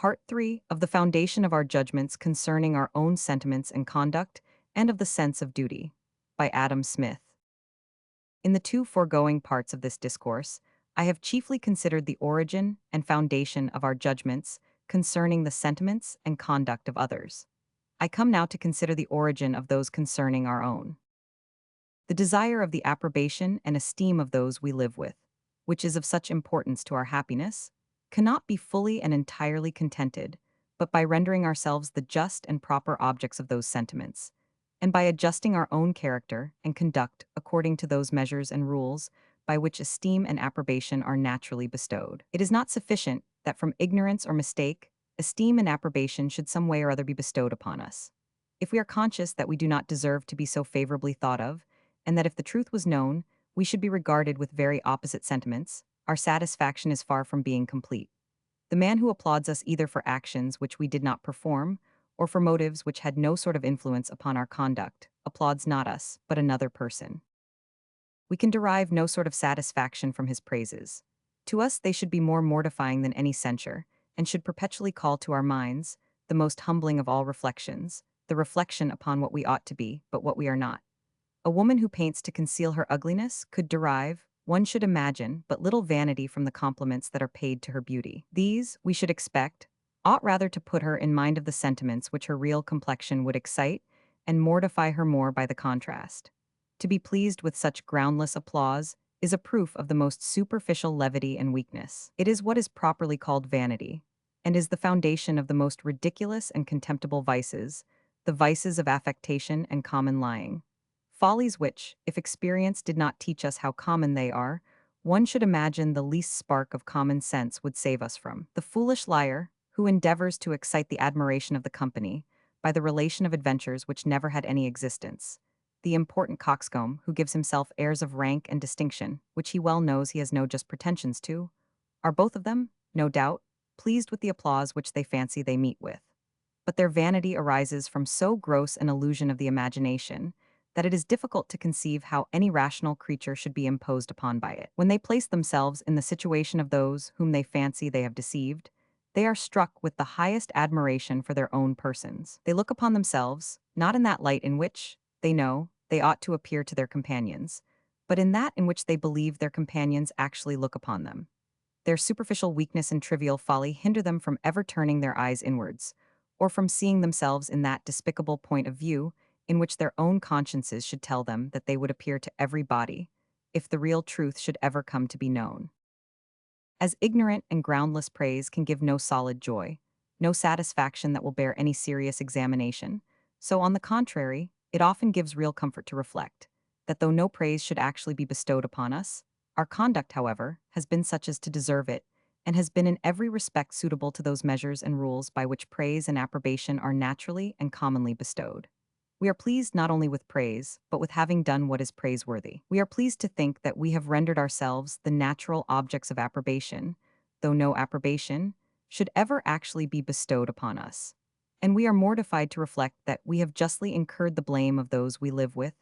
Part 3 of the foundation of our judgments concerning our own sentiments and conduct, and of the sense of duty, by Adam Smith. In the two foregoing parts of this discourse, I have chiefly considered the origin and foundation of our judgments concerning the sentiments and conduct of others. I come now to consider the origin of those concerning our own. The desire of the approbation and esteem of those we live with, which is of such importance to our happiness, cannot be fully and entirely contented, but by rendering ourselves the just and proper objects of those sentiments, and by adjusting our own character and conduct according to those measures and rules by which esteem and approbation are naturally bestowed. It is not sufficient that from ignorance or mistake, esteem and approbation should some way or other be bestowed upon us. If we are conscious that we do not deserve to be so favorably thought of, and that if the truth was known, we should be regarded with very opposite sentiments, our satisfaction is far from being complete. The man who applauds us either for actions which we did not perform, or for motives which had no sort of influence upon our conduct, applauds not us, but another person. We can derive no sort of satisfaction from his praises. To us they should be more mortifying than any censure, and should perpetually call to our minds, the most humbling of all reflections, the reflection upon what we ought to be, but what we are not. A woman who paints to conceal her ugliness could derive, one should imagine, but little vanity from the compliments that are paid to her beauty. These, we should expect, ought rather to put her in mind of the sentiments which her real complexion would excite, and mortify her more by the contrast. To be pleased with such groundless applause is a proof of the most superficial levity and weakness. It is what is properly called vanity, and is the foundation of the most ridiculous and contemptible vices, the vices of affectation and common lying. Follies which, if experience did not teach us how common they are, one should imagine the least spark of common sense would save us from. The foolish liar, who endeavors to excite the admiration of the company by the relation of adventures which never had any existence. The important coxcomb, who gives himself airs of rank and distinction, which he well knows he has no just pretensions to, are both of them, no doubt, pleased with the applause which they fancy they meet with. But their vanity arises from so gross an illusion of the imagination, that it is difficult to conceive how any rational creature should be imposed upon by it. When they place themselves in the situation of those whom they fancy they have deceived, they are struck with the highest admiration for their own persons. They look upon themselves, not in that light in which, they know, they ought to appear to their companions, but in that in which they believe their companions actually look upon them. Their superficial weakness and trivial folly hinder them from ever turning their eyes inwards, or from seeing themselves in that despicable point of view in which their own consciences should tell them that they would appear to every body, if the real truth should ever come to be known. As ignorant and groundless praise can give no solid joy, no satisfaction that will bear any serious examination, so on the contrary, it often gives real comfort to reflect, that though no praise should actually be bestowed upon us, our conduct, however, has been such as to deserve it, and has been in every respect suitable to those measures and rules by which praise and approbation are naturally and commonly bestowed. We are pleased not only with praise, but with having done what is praiseworthy. We are pleased to think that we have rendered ourselves the natural objects of approbation, though no approbation should ever actually be bestowed upon us. And we are mortified to reflect that we have justly incurred the blame of those we live with,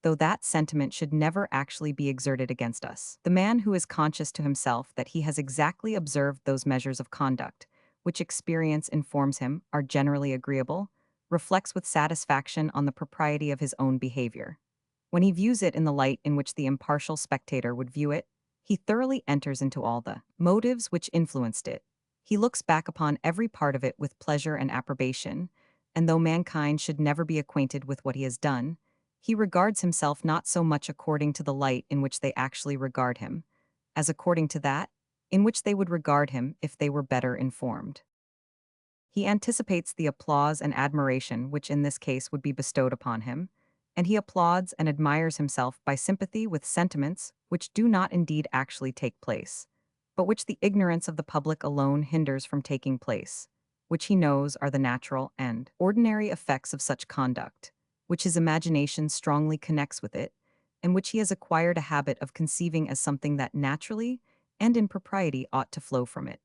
though that sentiment should never actually be exerted against us. The man who is conscious to himself that he has exactly observed those measures of conduct, which experience informs him are generally agreeable, reflects with satisfaction on the propriety of his own behavior. When he views it in the light in which the impartial spectator would view it, he thoroughly enters into all the motives which influenced it. He looks back upon every part of it with pleasure and approbation, and though mankind should never be acquainted with what he has done, he regards himself not so much according to the light in which they actually regard him, as according to that in which they would regard him if they were better informed. He anticipates the applause and admiration which in this case would be bestowed upon him, and he applauds and admires himself by sympathy with sentiments which do not indeed actually take place, but which the ignorance of the public alone hinders from taking place, which he knows are the natural and ordinary effects of such conduct, which his imagination strongly connects with it, and which he has acquired a habit of conceiving as something that naturally and in propriety ought to flow from it.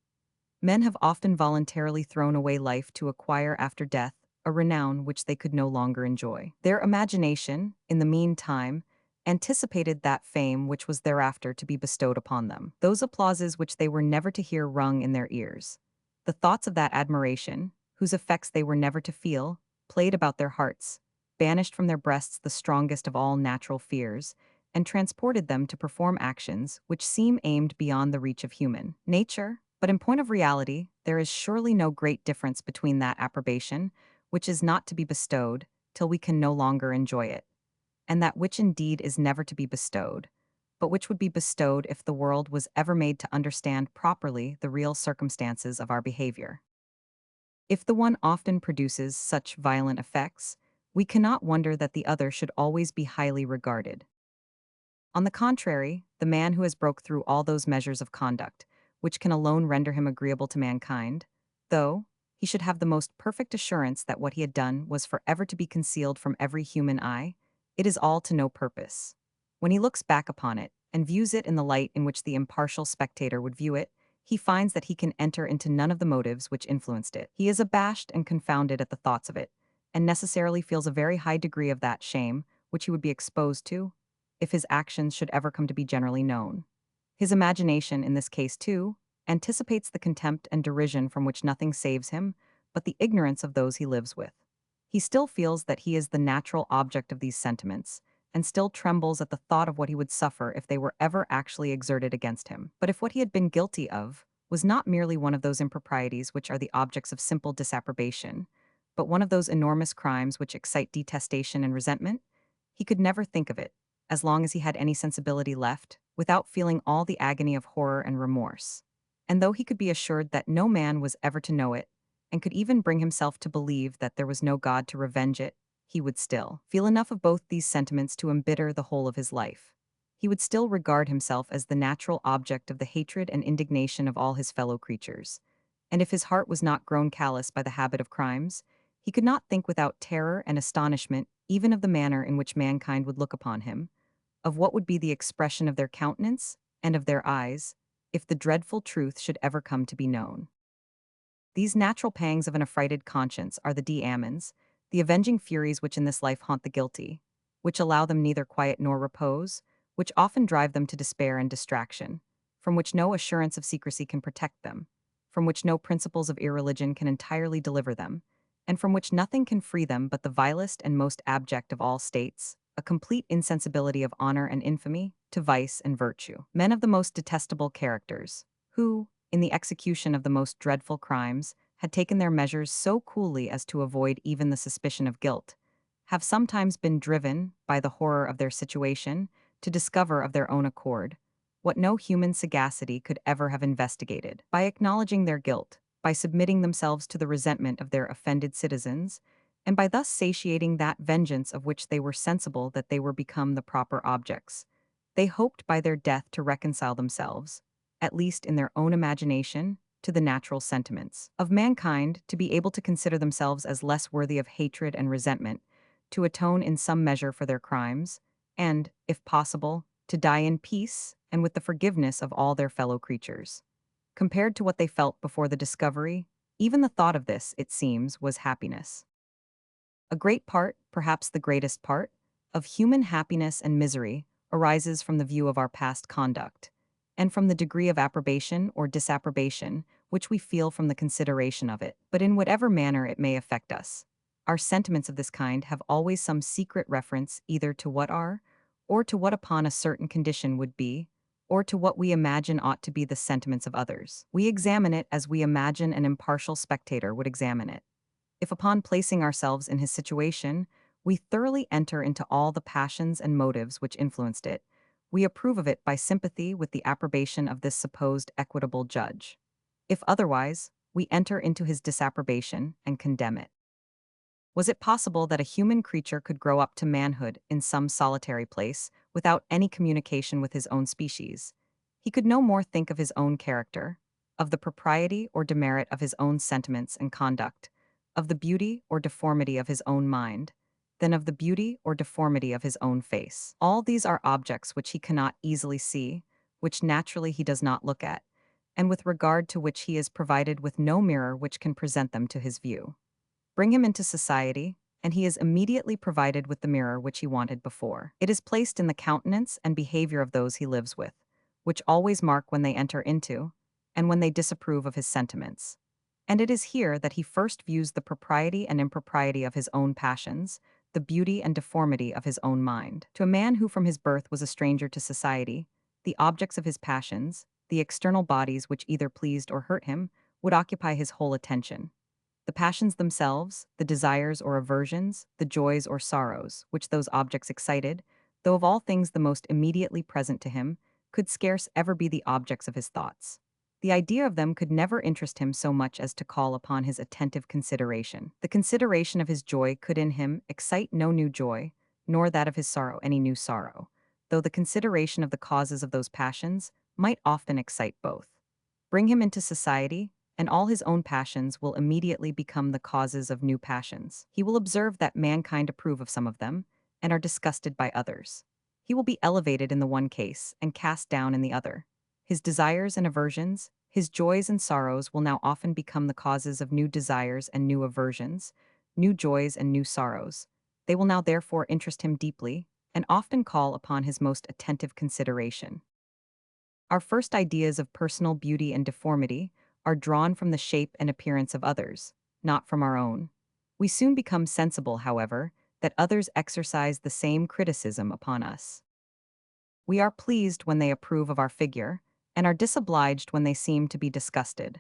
Men have often voluntarily thrown away life to acquire after death a renown which they could no longer enjoy. Their imagination, in the meantime, anticipated that fame which was thereafter to be bestowed upon them. Those applauses which they were never to hear rung in their ears, The thoughts of that admiration, whose effects they were never to feel, played about their hearts, banished from their breasts the strongest of all natural fears, and transported them to perform actions which seem aimed beyond the reach of human nature. But in point of reality, there is surely no great difference between that approbation, which is not to be bestowed till we can no longer enjoy it, and that which indeed is never to be bestowed, but which would be bestowed if the world was ever made to understand properly the real circumstances of our behavior. If the one often produces such violent effects, we cannot wonder that the other should always be highly regarded. On the contrary, the man who has broke through all those measures of conduct, which can alone render him agreeable to mankind, though he should have the most perfect assurance that what he had done was forever to be concealed from every human eye, it is all to no purpose. When he looks back upon it, and views it in the light in which the impartial spectator would view it, he finds that he can enter into none of the motives which influenced it. He is abashed and confounded at the thoughts of it, and necessarily feels a very high degree of that shame which he would be exposed to if his actions should ever come to be generally known. His imagination, in this case too, anticipates the contempt and derision from which nothing saves him but the ignorance of those he lives with. He still feels that he is the natural object of these sentiments, and still trembles at the thought of what he would suffer if they were ever actually exerted against him. But if what he had been guilty of was not merely one of those improprieties which are the objects of simple disapprobation, but one of those enormous crimes which excite detestation and resentment, he could never think of it, as long as he had any sensibility left, without feeling all the agony of horror and remorse. And though he could be assured that no man was ever to know it, and could even bring himself to believe that there was no God to revenge it, he would still feel enough of both these sentiments to embitter the whole of his life. He would still regard himself as the natural object of the hatred and indignation of all his fellow creatures. And if his heart was not grown callous by the habit of crimes, he could not think without terror and astonishment even of the manner in which mankind would look upon him, of what would be the expression of their countenance and of their eyes, if the dreadful truth should ever come to be known. These natural pangs of an affrighted conscience are the demons, the avenging furies which in this life haunt the guilty, which allow them neither quiet nor repose, which often drive them to despair and distraction, from which no assurance of secrecy can protect them, from which no principles of irreligion can entirely deliver them, and from which nothing can free them but the vilest and most abject of all states, a complete insensibility of honor and infamy to vice and virtue. Men of the most detestable characters, who, in the execution of the most dreadful crimes, had taken their measures so coolly as to avoid even the suspicion of guilt, have sometimes been driven, by the horror of their situation, to discover of their own accord what no human sagacity could ever have investigated. By acknowledging their guilt, by submitting themselves to the resentment of their offended citizens, and by thus satiating that vengeance of which they were sensible that they were become the proper objects, they hoped by their death to reconcile themselves, at least in their own imagination, to the natural sentiments of mankind, to be able to consider themselves as less worthy of hatred and resentment, to atone in some measure for their crimes, and, if possible, to die in peace and with the forgiveness of all their fellow creatures. Compared to what they felt before the discovery, even the thought of this, it seems, was happiness. A great part, perhaps the greatest part, of human happiness and misery arises from the view of our past conduct, and from the degree of approbation or disapprobation which we feel from the consideration of it. But in whatever manner it may affect us, our sentiments of this kind have always some secret reference either to what are, or to what upon a certain condition would be, or to what we imagine ought to be the sentiments of others. We examine it as we imagine an impartial spectator would examine it. If upon placing ourselves in his situation, we thoroughly enter into all the passions and motives which influenced it, we approve of it by sympathy with the approbation of this supposed equitable judge. If otherwise, we enter into his disapprobation and condemn it. Was it possible that a human creature could grow up to manhood in some solitary place without any communication with his own species? He could no more think of his own character, of the propriety or demerit of his own sentiments and conduct, of the beauty or deformity of his own mind, than of the beauty or deformity of his own face. All these are objects which he cannot easily see, which naturally he does not look at, and with regard to which he is provided with no mirror which can present them to his view. Bring him into society, and he is immediately provided with the mirror which he wanted before. It is placed in the countenance and behavior of those he lives with, which always mark when they enter into, and when they disapprove of his sentiments. And it is here that he first views the propriety and impropriety of his own passions, the beauty and deformity of his own mind. To a man who from his birth was a stranger to society, the objects of his passions, the external bodies which either pleased or hurt him, would occupy his whole attention. The passions themselves, the desires or aversions, the joys or sorrows, which those objects excited, though of all things the most immediately present to him, could scarce ever be the objects of his thoughts. The idea of them could never interest him so much as to call upon his attentive consideration. The consideration of his joy could in him excite no new joy, nor that of his sorrow any new sorrow, though the consideration of the causes of those passions might often excite both. Bring him into society, and all his own passions will immediately become the causes of new passions. He will observe that mankind approve of some of them, and are disgusted by others. He will be elevated in the one case, and cast down in the other. His desires and aversions, his joys and sorrows will now often become the causes of new desires and new aversions, new joys and new sorrows. They will now therefore interest him deeply, and often call upon his most attentive consideration. Our first ideas of personal beauty and deformity are drawn from the shape and appearance of others, not from our own. We soon become sensible, however, that others exercise the same criticism upon us. We are pleased when they approve of our figure, and are disobliged when they seem to be disgusted.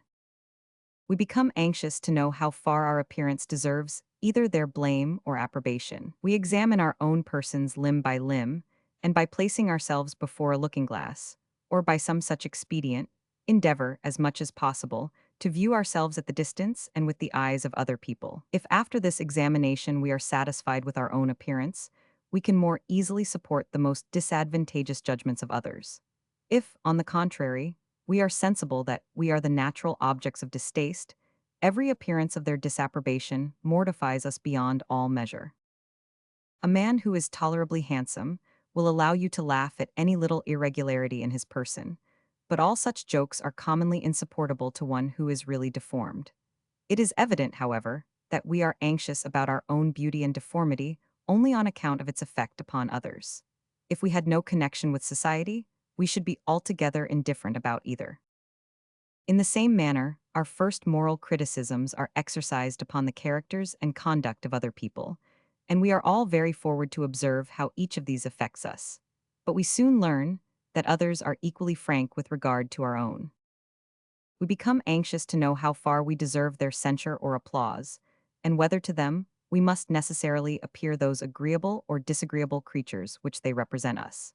We become anxious to know how far our appearance deserves either their blame or approbation. We examine our own persons limb by limb, and by placing ourselves before a looking glass, or by some such expedient, endeavor, as much as possible, to view ourselves at the distance and with the eyes of other people. If after this examination we are satisfied with our own appearance, we can more easily support the most disadvantageous judgments of others. If, on the contrary, we are sensible that we are the natural objects of distaste, every appearance of their disapprobation mortifies us beyond all measure. A man who is tolerably handsome will allow you to laugh at any little irregularity in his person, but all such jokes are commonly insupportable to one who is really deformed. It is evident, however, that we are anxious about our own beauty and deformity only on account of its effect upon others. If we had no connection with society, we should be altogether indifferent about either. In the same manner, our first moral criticisms are exercised upon the characters and conduct of other people, and we are all very forward to observe how each of these affects us. But we soon learn that others are equally frank with regard to our own. We become anxious to know how far we deserve their censure or applause, and whether to them we must necessarily appear those agreeable or disagreeable creatures which they represent us.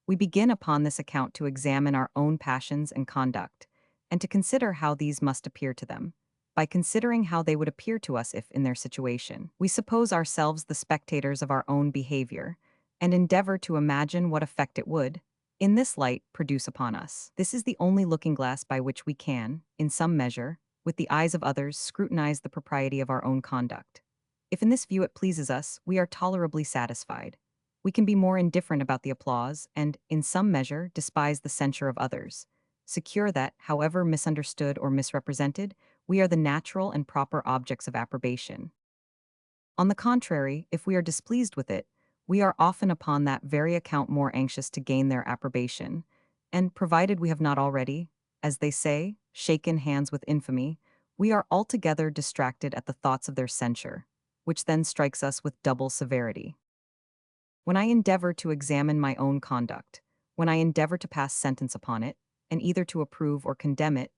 We begin upon this account to examine our own passions and conduct, and to consider how these must appear to them, by considering how they would appear to us if in their situation. We suppose ourselves the spectators of our own behavior, and endeavor to imagine what effect it would, in this light, produce upon us. This is the only looking glass by which we can, in some measure, with the eyes of others, scrutinize the propriety of our own conduct. If in this view it pleases us, we are tolerably satisfied. We can be more indifferent about the applause, and, in some measure, despise the censure of others, secure that, however misunderstood or misrepresented, we are the natural and proper objects of approbation. On the contrary, if we are displeased with it, we are often upon that very account more anxious to gain their approbation, and provided we have not already, as they say, shaken hands with infamy, we are altogether distracted at the thoughts of their censure, which then strikes us with double severity. When I endeavor to examine my own conduct, when I endeavor to pass sentence upon it, and either to approve or condemn it,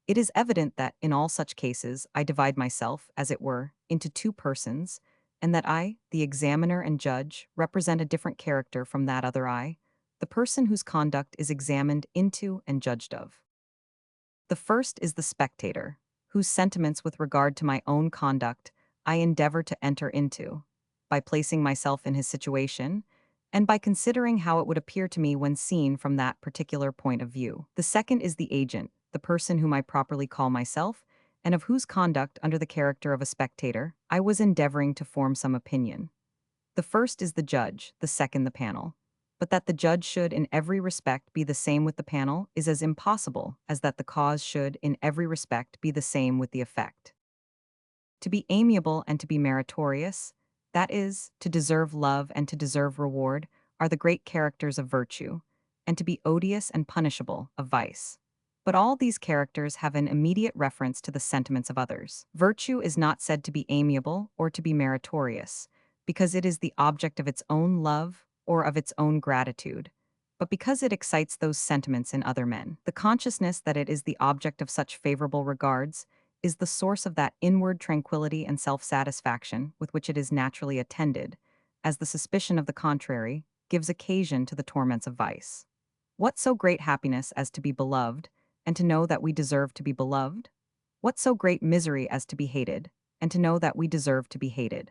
it is evident that in all such cases I divide myself, as it were, into two persons, and that I, the examiner and judge, represent a different character from that other I, the person whose conduct is examined into and judged of. The first is the spectator, whose sentiments with regard to my own conduct I endeavor to enter into, by placing myself in his situation, and by considering how it would appear to me when seen from that particular point of view. The second is the agent, the person whom I properly call myself, and of whose conduct, under the character of a spectator, I was endeavoring to form some opinion. The first is the judge, the second the panel. But that the judge should in every respect be the same with the panel is as impossible as that the cause should in every respect be the same with the effect. To be amiable and to be meritorious, that is, to deserve love and to deserve reward, are the great characters of virtue, and to be odious and punishable, of vice. But all these characters have an immediate reference to the sentiments of others. Virtue is not said to be amiable or to be meritorious, because it is the object of its own love or of its own gratitude, but because it excites those sentiments in other men. The consciousness that it is the object of such favorable regards is the source of that inward tranquility and self-satisfaction with which it is naturally attended, as the suspicion of the contrary gives occasion to the torments of vice. What so great happiness as to be beloved, and to know that we deserve to be beloved? What so great misery as to be hated, and to know that we deserve to be hated?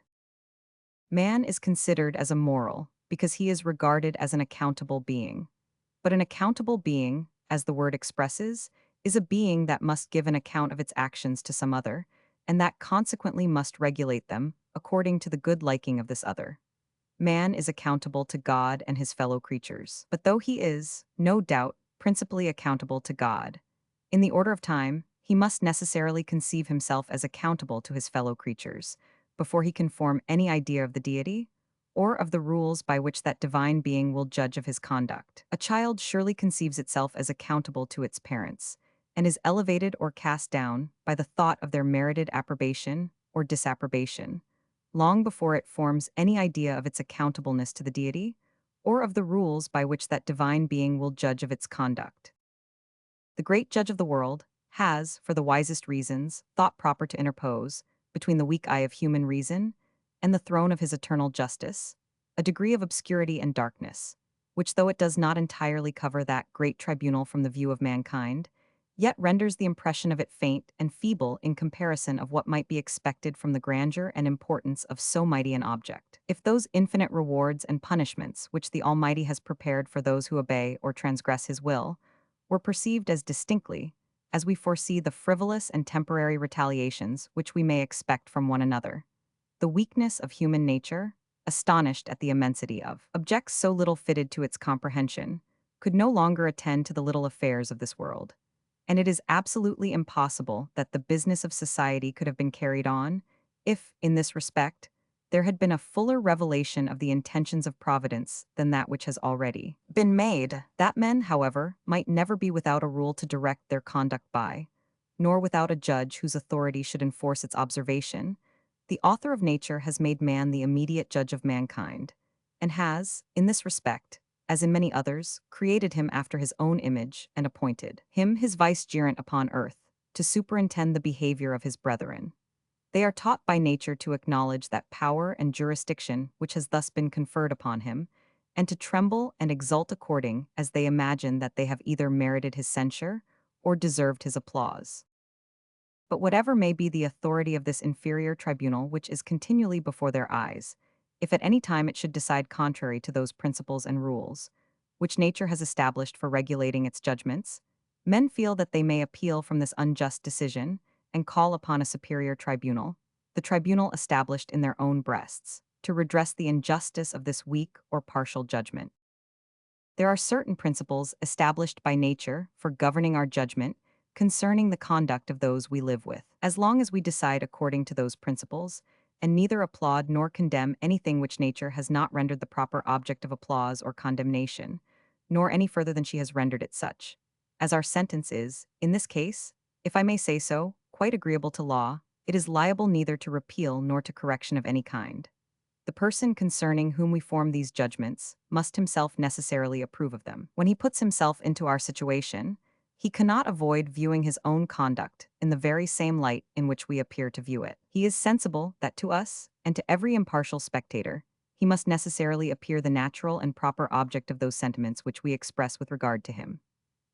Man is considered as immoral because he is regarded as an accountable being. But an accountable being, as the word expresses, is a being that must give an account of its actions to some other, and that consequently must regulate them according to the good liking of this other. Man is accountable to God and his fellow creatures. But though he is, no doubt, principally accountable to God, in the order of time, he must necessarily conceive himself as accountable to his fellow creatures, before he can form any idea of the deity, or of the rules by which that divine being will judge of his conduct. A child surely conceives itself as accountable to its parents, and is elevated or cast down by the thought of their merited approbation or disapprobation, long before it forms any idea of its accountableness to the deity, or of the rules by which that divine being will judge of its conduct. The great judge of the world has, for the wisest reasons, thought proper to interpose, between the weak eye of human reason and the throne of his eternal justice, a degree of obscurity and darkness, which, though it does not entirely cover that great tribunal from the view of mankind, yet renders the impression of it faint and feeble in comparison of what might be expected from the grandeur and importance of so mighty an object. If those infinite rewards and punishments which the Almighty has prepared for those who obey or transgress his will were perceived as distinctly as we foresee the frivolous and temporary retaliations which we may expect from one another, the weakness of human nature, astonished at the immensity of objects so little fitted to its comprehension, could no longer attend to the little affairs of this world, and it is absolutely impossible that the business of society could have been carried on if, in this respect, there had been a fuller revelation of the intentions of Providence than that which has already been made. That men, however, might never be without a rule to direct their conduct by, nor without a judge whose authority should enforce its observation, the author of nature has made man the immediate judge of mankind, and has, in this respect, as in many others, created him after his own image and appointed him his vicegerent upon earth, to superintend the behavior of his brethren. They are taught by nature to acknowledge that power and jurisdiction which has thus been conferred upon him, and to tremble and exult according as they imagine that they have either merited his censure or deserved his applause. But whatever may be the authority of this inferior tribunal which is continually before their eyes, if at any time it should decide contrary to those principles and rules which nature has established for regulating its judgments, men feel that they may appeal from this unjust decision and call upon a superior tribunal, the tribunal established in their own breasts, to redress the injustice of this weak or partial judgment. There are certain principles established by nature for governing our judgment concerning the conduct of those we live with. As long as we decide according to those principles, and neither applaud nor condemn anything which nature has not rendered the proper object of applause or condemnation, nor any further than she has rendered it such, as our sentence is, in this case, if I may say so, quite agreeable to law, it is liable neither to repeal nor to correction of any kind. The person concerning whom we form these judgments must himself necessarily approve of them. When he puts himself into our situation, he cannot avoid viewing his own conduct in the very same light in which we appear to view it. He is sensible that to us, and to every impartial spectator, he must necessarily appear the natural and proper object of those sentiments which we express with regard to him.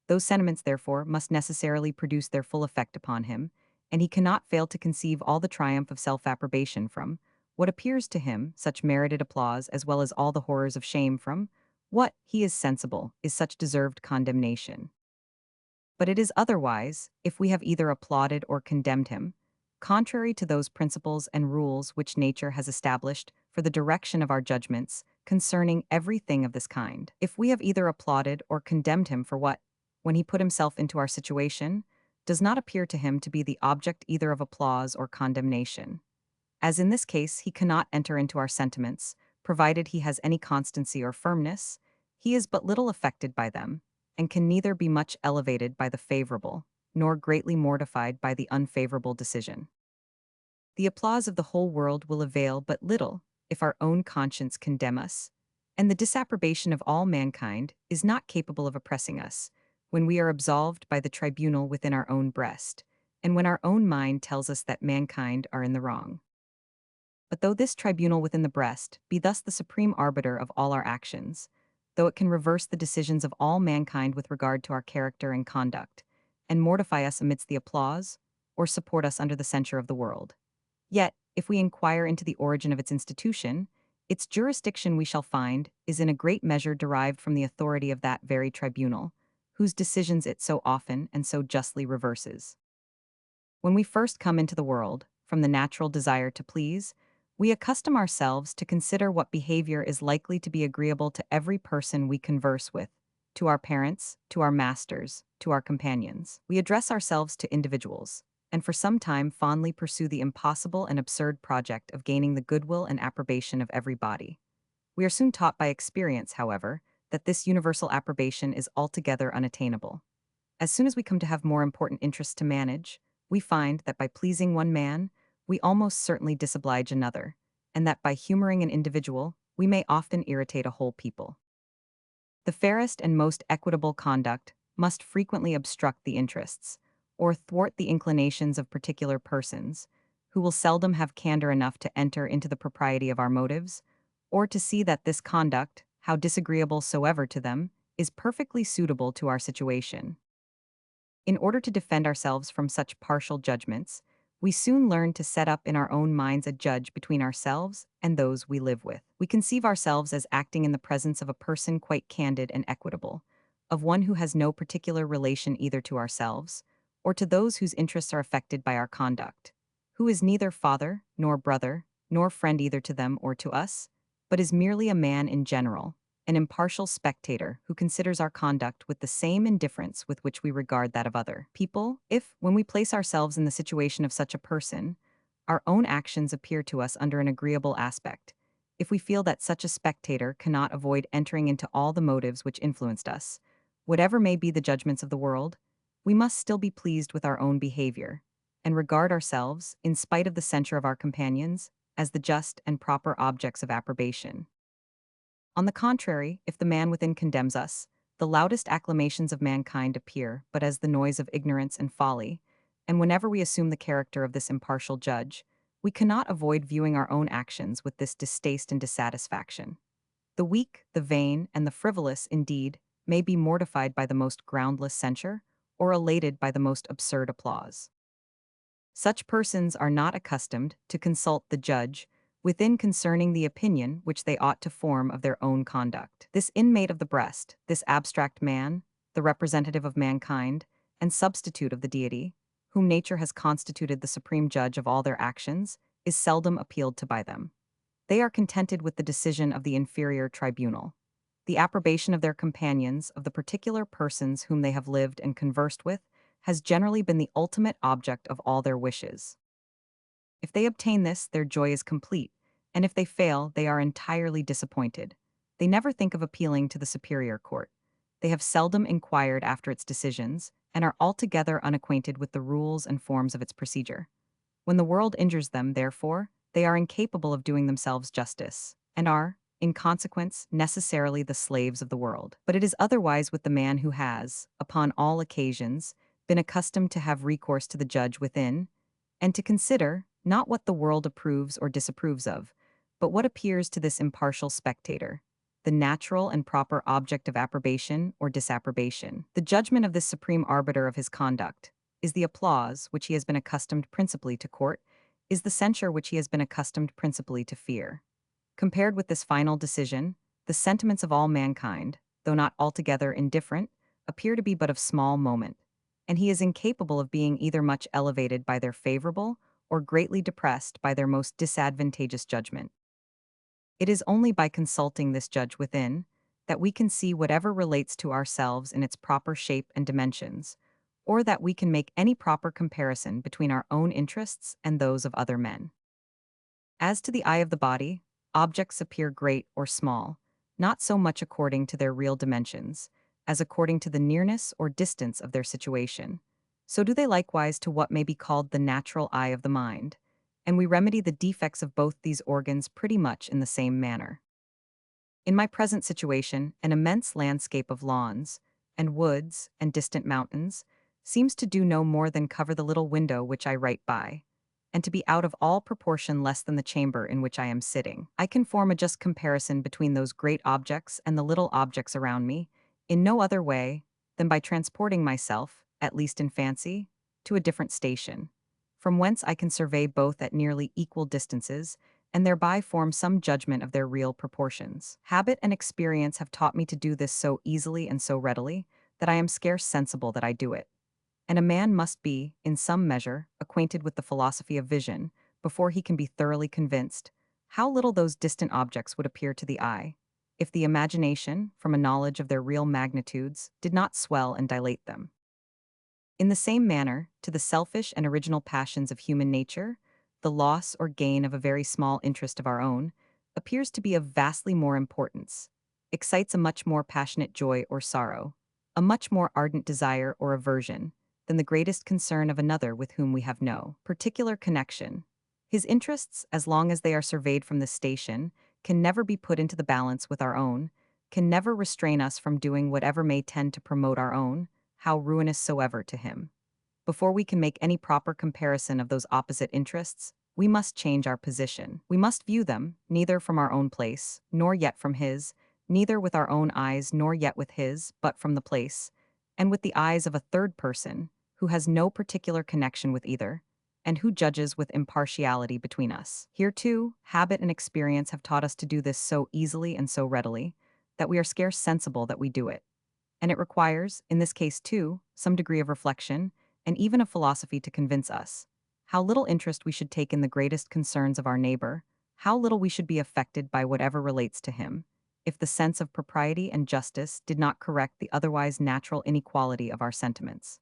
Those sentiments, therefore, must necessarily produce their full effect upon him, and he cannot fail to conceive all the triumph of self-approbation from what appears to him such merited applause, as well as all the horrors of shame from what he is sensible is such deserved condemnation. But it is otherwise, if we have either applauded or condemned him, contrary to those principles and rules which nature has established for the direction of our judgments concerning everything of this kind. If we have either applauded or condemned him for what, when he put himself into our situation, does not appear to him to be the object either of applause or condemnation. As in this case he cannot enter into our sentiments, provided he has any constancy or firmness, he is but little affected by them, and can neither be much elevated by the favorable, nor greatly mortified by the unfavorable decision. The applause of the whole world will avail but little if our own conscience condemn us, and the disapprobation of all mankind is not capable of oppressing us when we are absolved by the tribunal within our own breast, and when our own mind tells us that mankind are in the wrong. But though this tribunal within the breast be thus the supreme arbiter of all our actions, though it can reverse the decisions of all mankind with regard to our character and conduct, and mortify us amidst the applause, or support us under the censure of the world, yet, if we inquire into the origin of its institution, its jurisdiction we shall find is in a great measure derived from the authority of that very tribunal, whose decisions it so often and so justly reverses. When we first come into the world, from the natural desire to please, we accustom ourselves to consider what behavior is likely to be agreeable to every person we converse with, to our parents, to our masters, to our companions. We address ourselves to individuals, and for some time fondly pursue the impossible and absurd project of gaining the goodwill and approbation of everybody. We are soon taught by experience, however, that this universal approbation is altogether unattainable. As soon as we come to have more important interests to manage, we find that by pleasing one man, we almost certainly disoblige another, and that by humoring an individual, we may often irritate a whole people. The fairest and most equitable conduct must frequently obstruct the interests, or thwart the inclinations of particular persons, who will seldom have candor enough to enter into the propriety of our motives, or to see that this conduct, how disagreeable soever to them, is perfectly suitable to our situation. In order to defend ourselves from such partial judgments, we soon learn to set up in our own minds a judge between ourselves and those we live with. We conceive ourselves as acting in the presence of a person quite candid and equitable, of one who has no particular relation either to ourselves, or to those whose interests are affected by our conduct, who is neither father, nor brother, nor friend either to them or to us, but is merely a man in general, an impartial spectator who considers our conduct with the same indifference with which we regard that of other people. If, when we place ourselves in the situation of such a person, our own actions appear to us under an agreeable aspect, if we feel that such a spectator cannot avoid entering into all the motives which influenced us, whatever may be the judgments of the world, we must still be pleased with our own behavior, and regard ourselves, in spite of the censure of our companions, as the just and proper objects of approbation. On the contrary, if the man within condemns us, the loudest acclamations of mankind appear but as the noise of ignorance and folly, and whenever we assume the character of this impartial judge, we cannot avoid viewing our own actions with this distaste and dissatisfaction. The weak, the vain, and the frivolous, indeed, may be mortified by the most groundless censure, or elated by the most absurd applause. Such persons are not accustomed to consult the judge within concerning the opinion which they ought to form of their own conduct. This inmate of the breast, this abstract man, the representative of mankind, and substitute of the deity, whom nature has constituted the supreme judge of all their actions, is seldom appealed to by them. They are contented with the decision of the inferior tribunal. The approbation of their companions, of the particular persons whom they have lived and conversed with, has generally been the ultimate object of all their wishes. If they obtain this, their joy is complete, and if they fail, they are entirely disappointed. They never think of appealing to the superior court. They have seldom inquired after its decisions, and are altogether unacquainted with the rules and forms of its procedure. When the world injures them, therefore, they are incapable of doing themselves justice, and are, in consequence, necessarily the slaves of the world. But it is otherwise with the man who has, upon all occasions, been accustomed to have recourse to the judge within, and to consider, not what the world approves or disapproves of, but what appears to this impartial spectator, the natural and proper object of approbation or disapprobation. The judgment of this supreme arbiter of his conduct is the applause which he has been accustomed principally to court, is the censure which he has been accustomed principally to fear. Compared with this final decision, the sentiments of all mankind, though not altogether indifferent, appear to be but of small moment, and he is incapable of being either much elevated by their favorable or greatly depressed by their most disadvantageous judgment. It is only by consulting this judge within that we can see whatever relates to ourselves in its proper shape and dimensions, or that we can make any proper comparison between our own interests and those of other men. As to the eye of the body, objects appear great or small, not so much according to their real dimensions, as according to the nearness or distance of their situation. So do they likewise to what may be called the natural eye of the mind, and we remedy the defects of both these organs pretty much in the same manner. In my present situation, an immense landscape of lawns, and woods, and distant mountains, seems to do no more than cover the little window which I write by, and to be out of all proportion less than the chamber in which I am sitting. I can form a just comparison between those great objects and the little objects around me, in no other way than by transporting myself, at least in fancy, to a different station, from whence I can survey both at nearly equal distances, and thereby form some judgment of their real proportions. Habit and experience have taught me to do this so easily and so readily, that I am scarce sensible that I do it. And a man must be, in some measure, acquainted with the philosophy of vision, before he can be thoroughly convinced how little those distant objects would appear to the eye, if the imagination, from a knowledge of their real magnitudes, did not swell and dilate them. In the same manner, to the selfish and original passions of human nature, the loss or gain of a very small interest of our own appears to be of vastly more importance, excites a much more passionate joy or sorrow, a much more ardent desire or aversion, than the greatest concern of another with whom we have no particular connection. His interests, as long as they are surveyed from this station, can never be put into the balance with our own, can never restrain us from doing whatever may tend to promote our own, how ruinous soever to him. Before we can make any proper comparison of those opposite interests, we must change our position. We must view them, neither from our own place, nor yet from his, neither with our own eyes, nor yet with his, but from the place, and with the eyes of a third person, who has no particular connection with either, and who judges with impartiality between us. Here, too, habit and experience have taught us to do this so easily and so readily, that we are scarce sensible that we do it. And it requires, in this case too, some degree of reflection, and even of philosophy to convince us how little interest we should take in the greatest concerns of our neighbor, how little we should be affected by whatever relates to him, if the sense of propriety and justice did not correct the otherwise natural inequality of our sentiments.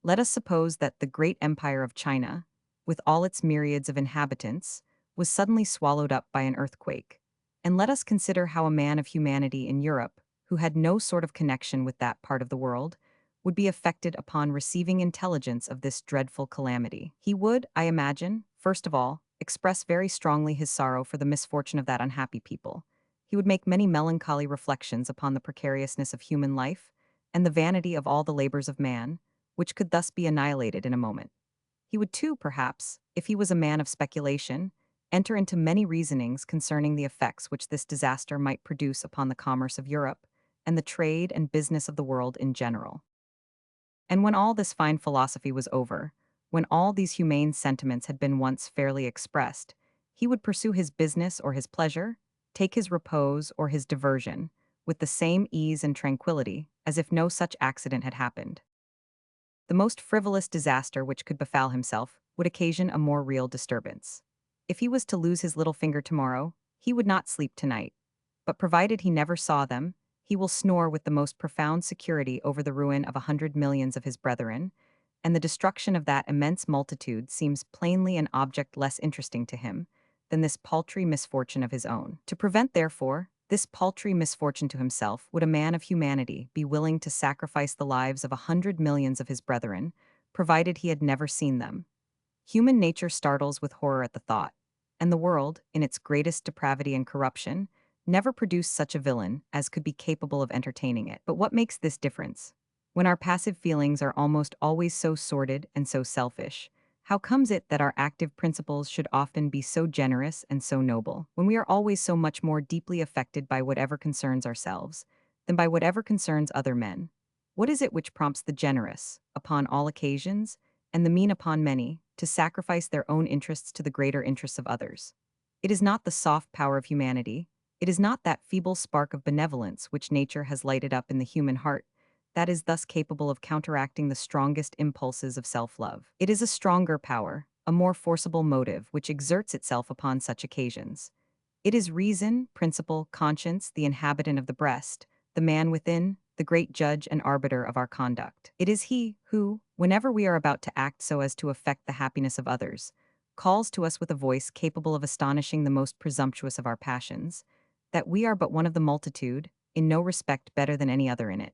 Let us suppose that the great empire of China, with all its myriads of inhabitants, was suddenly swallowed up by an earthquake, and let us consider how a man of humanity in Europe, who had no sort of connection with that part of the world, would be affected upon receiving intelligence of this dreadful calamity. He would, I imagine, first of all, express very strongly his sorrow for the misfortune of that unhappy people. He would make many melancholy reflections upon the precariousness of human life, and the vanity of all the labors of man, which could thus be annihilated in a moment. He would too, perhaps, if he was a man of speculation, enter into many reasonings concerning the effects which this disaster might produce upon the commerce of Europe, and the trade and business of the world in general. And when all this fine philosophy was over, when all these humane sentiments had been once fairly expressed, he would pursue his business or his pleasure, take his repose or his diversion, with the same ease and tranquillity as if no such accident had happened. The most frivolous disaster which could befall himself would occasion a more real disturbance. If he was to lose his little finger tomorrow, he would not sleep tonight, but provided he never saw them, he will snore with the most profound security over the ruin of 100 millions of his brethren, and the destruction of that immense multitude seems plainly an object less interesting to him than this paltry misfortune of his own. To prevent, therefore, this paltry misfortune to himself, would a man of humanity be willing to sacrifice the lives of 100 millions of his brethren, provided he had never seen them? Human nature startles with horror at the thought, and the world, in its greatest depravity and corruption, never produced such a villain as could be capable of entertaining it. But what makes this difference? When our passive feelings are almost always so sordid and so selfish, how comes it that our active principles should often be so generous and so noble, when we are always so much more deeply affected by whatever concerns ourselves than by whatever concerns other men? What is it which prompts the generous, upon all occasions, and the mean upon many, to sacrifice their own interests to the greater interests of others? It is not the soft power of humanity, it is not that feeble spark of benevolence which nature has lighted up in the human heart, that is thus capable of counteracting the strongest impulses of self-love. It is a stronger power, a more forcible motive which exerts itself upon such occasions. It is reason, principle, conscience, the inhabitant of the breast, the man within, the great judge and arbiter of our conduct. It is he who, whenever we are about to act so as to affect the happiness of others, calls to us with a voice capable of astonishing the most presumptuous of our passions, that we are but one of the multitude, in no respect better than any other in it,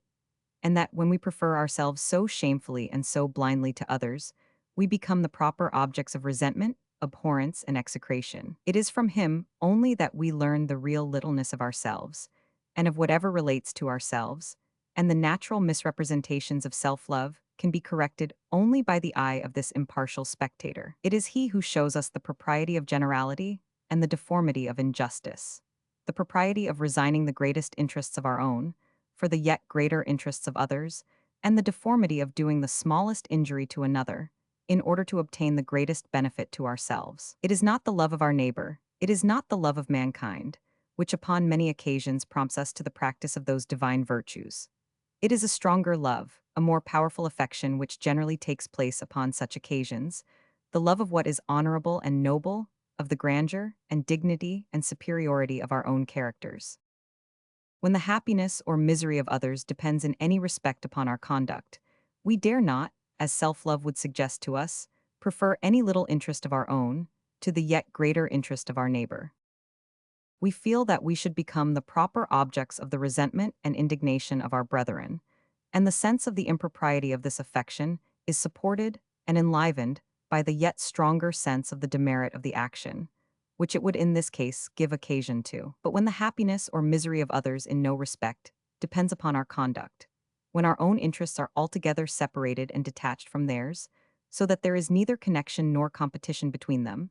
and that when we prefer ourselves so shamefully and so blindly to others, we become the proper objects of resentment, abhorrence, and execration. It is from him only that we learn the real littleness of ourselves, and of whatever relates to ourselves, and the natural misrepresentations of self-love can be corrected only by the eye of this impartial spectator. It is he who shows us the propriety of generality and the deformity of injustice, the propriety of resigning the greatest interests of our own, for the yet greater interests of others, and the deformity of doing the smallest injury to another, in order to obtain the greatest benefit to ourselves. It is not the love of our neighbor, it is not the love of mankind, which upon many occasions prompts us to the practice of those divine virtues. It is a stronger love, a more powerful affection which generally takes place upon such occasions, the love of what is honorable and noble, of the grandeur and dignity and superiority of our own characters. When the happiness or misery of others depends in any respect upon our conduct, we dare not, as self-love would suggest to us, prefer any little interest of our own to the yet greater interest of our neighbor. We feel that we should become the proper objects of the resentment and indignation of our brethren, and the sense of the impropriety of this affection is supported and enlivened by the yet stronger sense of the demerit of the action, which it would in this case give occasion to. But when the happiness or misery of others in no respect depends upon our conduct, when our own interests are altogether separated and detached from theirs, so that there is neither connection nor competition between them,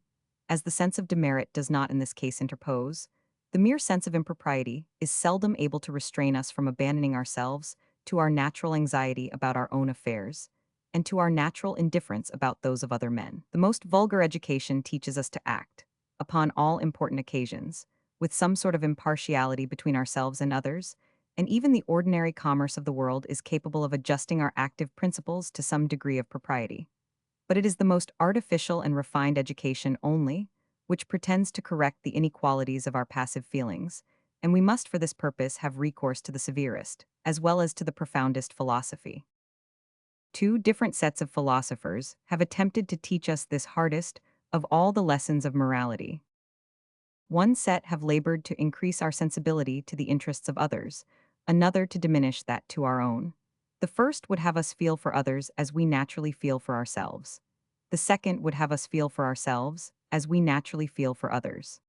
as the sense of demerit does not in this case interpose, the mere sense of impropriety is seldom able to restrain us from abandoning ourselves to our natural anxiety about our own affairs, and to our natural indifference about those of other men. The most vulgar education teaches us to act, upon all important occasions, with some sort of impartiality between ourselves and others, and even the ordinary commerce of the world is capable of adjusting our active principles to some degree of propriety. But it is the most artificial and refined education only, which pretends to correct the inequalities of our passive feelings, and we must for this purpose have recourse to the severest, as well as to the profoundest philosophy. Two different sets of philosophers have attempted to teach us this hardest of all the lessons of morality. One set have labored to increase our sensibility to the interests of others, another to diminish that to our own. The first would have us feel for others as we naturally feel for ourselves. The second would have us feel for ourselves as we naturally feel for others.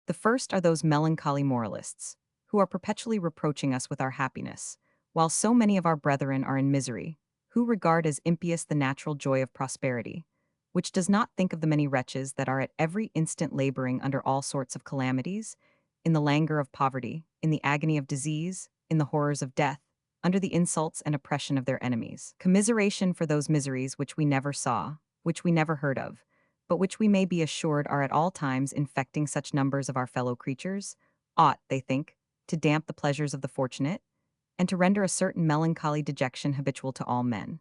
The first are those melancholy moralists, who are perpetually reproaching us with our happiness, while so many of our brethren are in misery, who regard as impious the natural joy of prosperity, which does not think of the many wretches that are at every instant laboring under all sorts of calamities, in the languor of poverty, in the agony of disease, in the horrors of death, under the insults and oppression of their enemies. Commiseration for those miseries which we never saw, which we never heard of, but which we may be assured are at all times infecting such numbers of our fellow creatures, ought, they think, to damp the pleasures of the fortunate, and to render a certain melancholy dejection habitual to all men.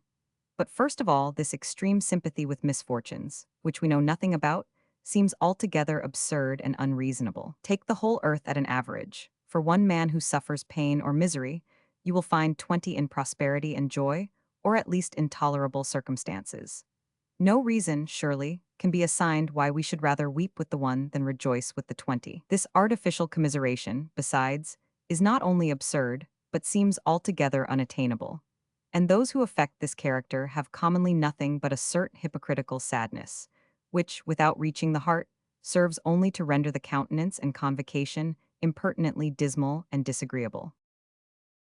But first of all, this extreme sympathy with misfortunes, which we know nothing about, seems altogether absurd and unreasonable. Take the whole earth at an average. For one man who suffers pain or misery, you will find 20 in prosperity and joy, or at least in tolerable circumstances. No reason, surely, can be assigned why we should rather weep with the one than rejoice with the 20. This artificial commiseration, besides, is not only absurd, but seems altogether unattainable. And those who affect this character have commonly nothing but a certain hypocritical sadness, which, without reaching the heart, serves only to render the countenance and convocation impertinently dismal and disagreeable.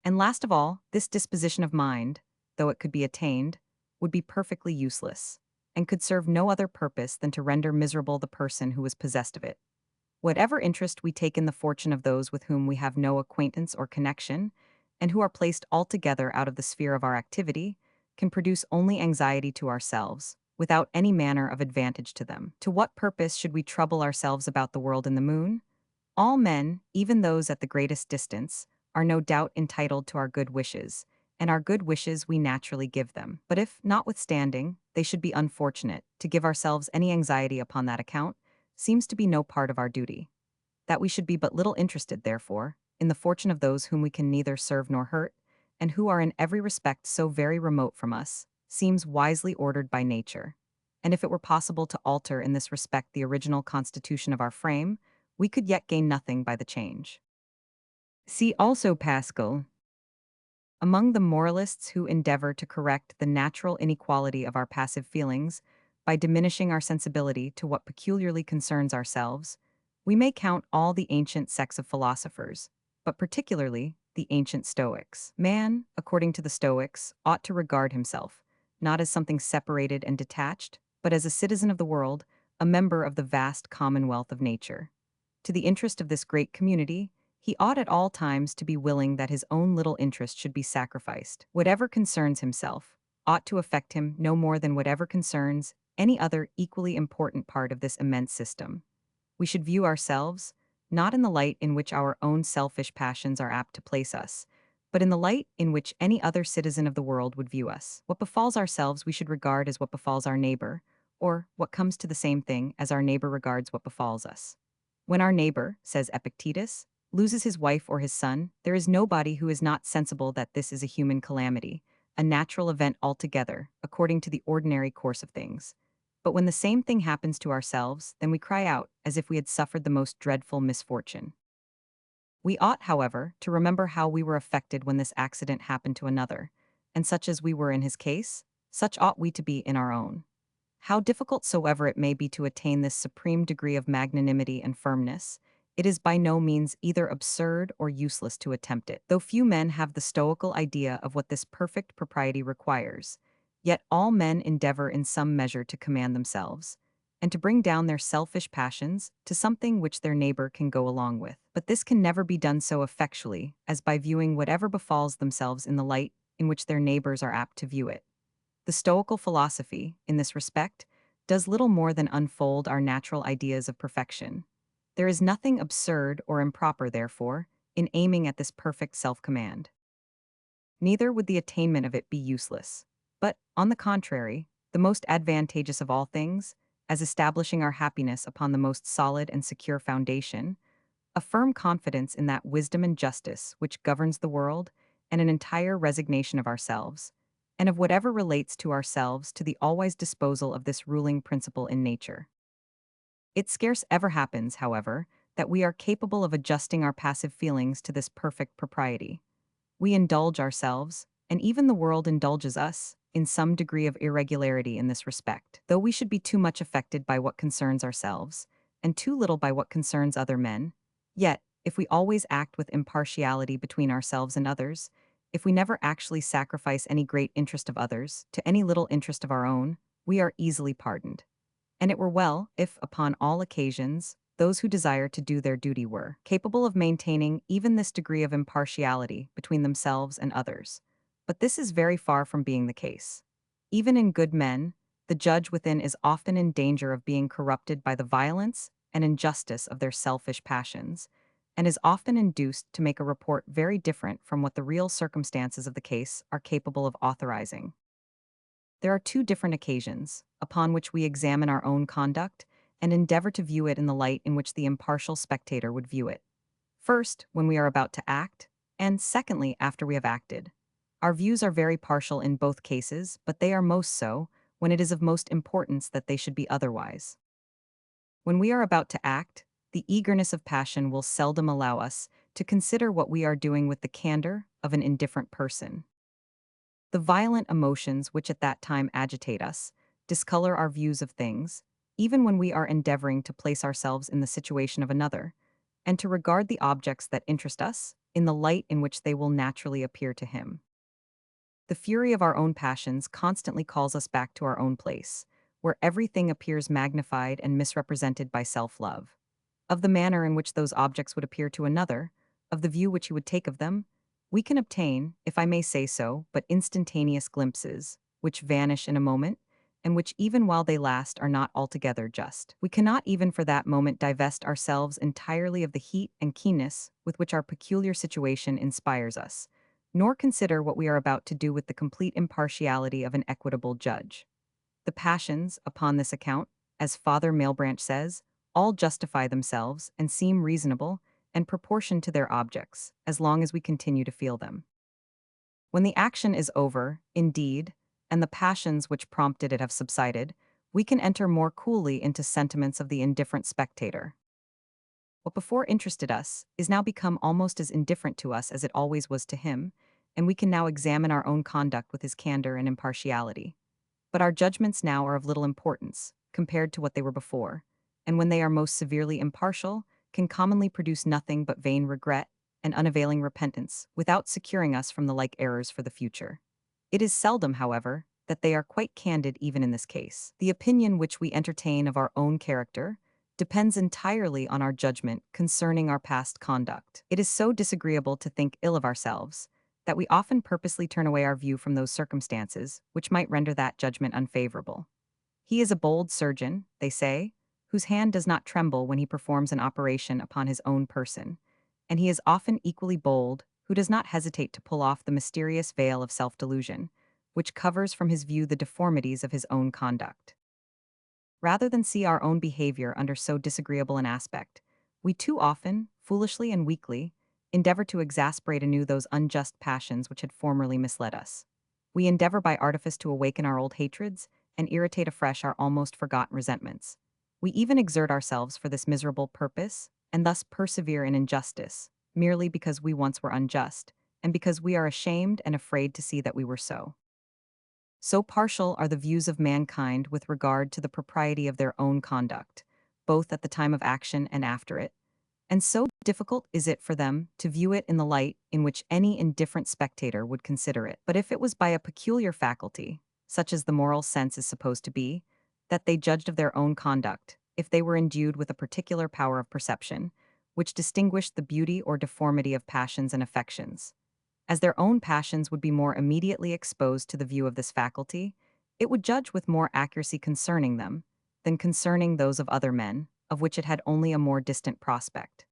And last of all, this disposition of mind, though it could be attained, would be perfectly useless, and could serve no other purpose than to render miserable the person who is possessed of it. Whatever interest we take in the fortune of those with whom we have no acquaintance or connection, and who are placed altogether out of the sphere of our activity, can produce only anxiety to ourselves, without any manner of advantage to them. To what purpose should we trouble ourselves about the world and the moon? All men, even those at the greatest distance, are no doubt entitled to our good wishes, and our good wishes we naturally give them. But if, notwithstanding, they should be unfortunate, to give ourselves any anxiety upon that account seems to be no part of our duty. That we should be but little interested, therefore, in the fortune of those whom we can neither serve nor hurt, and who are in every respect so very remote from us, seems wisely ordered by nature. And if it were possible to alter in this respect the original constitution of our frame, we could yet gain nothing by the change. See also Pascal. Among the moralists who endeavor to correct the natural inequality of our passive feelings by diminishing our sensibility to what peculiarly concerns ourselves, we may count all the ancient sects of philosophers, but particularly the ancient Stoics. Man, according to the Stoics, ought to regard himself not as something separated and detached, but as a citizen of the world, a member of the vast commonwealth of nature. To the interest of this great community, he ought at all times to be willing that his own little interest should be sacrificed. Whatever concerns himself ought to affect him no more than whatever concerns any other equally important part of this immense system. We should view ourselves not in the light in which our own selfish passions are apt to place us, but in the light in which any other citizen of the world would view us. What befalls ourselves we should regard as what befalls our neighbor, or what comes to the same thing as our neighbor regards what befalls us. When our neighbor, says Epictetus, loses his wife or his son, there is nobody who is not sensible that this is a human calamity, a natural event altogether, according to the ordinary course of things. But when the same thing happens to ourselves, then we cry out as if we had suffered the most dreadful misfortune. We ought, however, to remember how we were affected when this accident happened to another, and such as we were in his case, such ought we to be in our own. How difficult soever it may be to attain this supreme degree of magnanimity and firmness, it is by no means either absurd or useless to attempt it. Though few men have the stoical idea of what this perfect propriety requires, yet all men endeavor in some measure to command themselves, and to bring down their selfish passions to something which their neighbor can go along with. But this can never be done so effectually as by viewing whatever befalls themselves in the light in which their neighbors are apt to view it. The Stoical philosophy, in this respect, does little more than unfold our natural ideas of perfection. There is nothing absurd or improper, therefore, in aiming at this perfect self-command. Neither would the attainment of it be useless, but, on the contrary, the most advantageous of all things, as establishing our happiness upon the most solid and secure foundation, a firm confidence in that wisdom and justice which governs the world, and an entire resignation of ourselves, and of whatever relates to ourselves to the always disposal of this ruling principle in nature. It scarce ever happens, however, that we are capable of adjusting our passive feelings to this perfect propriety. We indulge ourselves, and even the world indulges us, in some degree of irregularity in this respect. Though we should be too much affected by what concerns ourselves, and too little by what concerns other men, yet, if we always act with impartiality between ourselves and others, if we never actually sacrifice any great interest of others to any little interest of our own, we are easily pardoned. And it were well if, upon all occasions, those who desire to do their duty were capable of maintaining even this degree of impartiality between themselves and others. But this is very far from being the case. Even in good men, the judge within is often in danger of being corrupted by the violence and injustice of their selfish passions, and is often induced to make a report very different from what the real circumstances of the case are capable of authorizing. There are two different occasions upon which we examine our own conduct and endeavor to view it in the light in which the impartial spectator would view it. First, when we are about to act, and secondly, after we have acted. Our views are very partial in both cases, but they are most so when it is of most importance that they should be otherwise. When we are about to act, the eagerness of passion will seldom allow us to consider what we are doing with the candor of an indifferent person. The violent emotions which at that time agitate us discolor our views of things, even when we are endeavoring to place ourselves in the situation of another, and to regard the objects that interest us in the light in which they will naturally appear to him. The fury of our own passions constantly calls us back to our own place, where everything appears magnified and misrepresented by self-love. Of the manner in which those objects would appear to another, of the view which he would take of them, we can obtain, if I may say so, but instantaneous glimpses, which vanish in a moment, and which even while they last are not altogether just. We cannot even for that moment divest ourselves entirely of the heat and keenness with which our peculiar situation inspires us, nor consider what we are about to do with the complete impartiality of an equitable judge. The passions, upon this account, as Father Malebranche says, all justify themselves and seem reasonable and proportioned to their objects, as long as we continue to feel them. When the action is over, indeed, and the passions which prompted it have subsided, we can enter more coolly into sentiments of the indifferent spectator. What before interested us is now become almost as indifferent to us as it always was to him, and we can now examine our own conduct with his candor and impartiality. But our judgments now are of little importance, compared to what they were before, and when they are most severely impartial, can commonly produce nothing but vain regret and unavailing repentance, without securing us from the like errors for the future. It is seldom, however, that they are quite candid even in this case. The opinion which we entertain of our own character depends entirely on our judgment concerning our past conduct. It is so disagreeable to think ill of ourselves that we often purposely turn away our view from those circumstances which might render that judgment unfavorable. He is a bold surgeon, they say, whose hand does not tremble when he performs an operation upon his own person, and he is often equally bold who does not hesitate to pull off the mysterious veil of self-delusion, which covers from his view the deformities of his own conduct. Rather than see our own behavior under so disagreeable an aspect, we too often, foolishly and weakly, endeavor to exasperate anew those unjust passions which had formerly misled us. We endeavor by artifice to awaken our old hatreds and irritate afresh our almost forgotten resentments. We even exert ourselves for this miserable purpose, and thus persevere in injustice, merely because we once were unjust, and because we are ashamed and afraid to see that we were so. So partial are the views of mankind with regard to the propriety of their own conduct, both at the time of action and after it, and so difficult is it for them to view it in the light in which any indifferent spectator would consider it. But if it was by a peculiar faculty, such as the moral sense is supposed to be, that they judged of their own conduct, if they were endued with a particular power of perception, which distinguished the beauty or deformity of passions and affections, as their own passions would be more immediately exposed to the view of this faculty, it would judge with more accuracy concerning them than concerning those of other men, of which it had only a more distant prospect.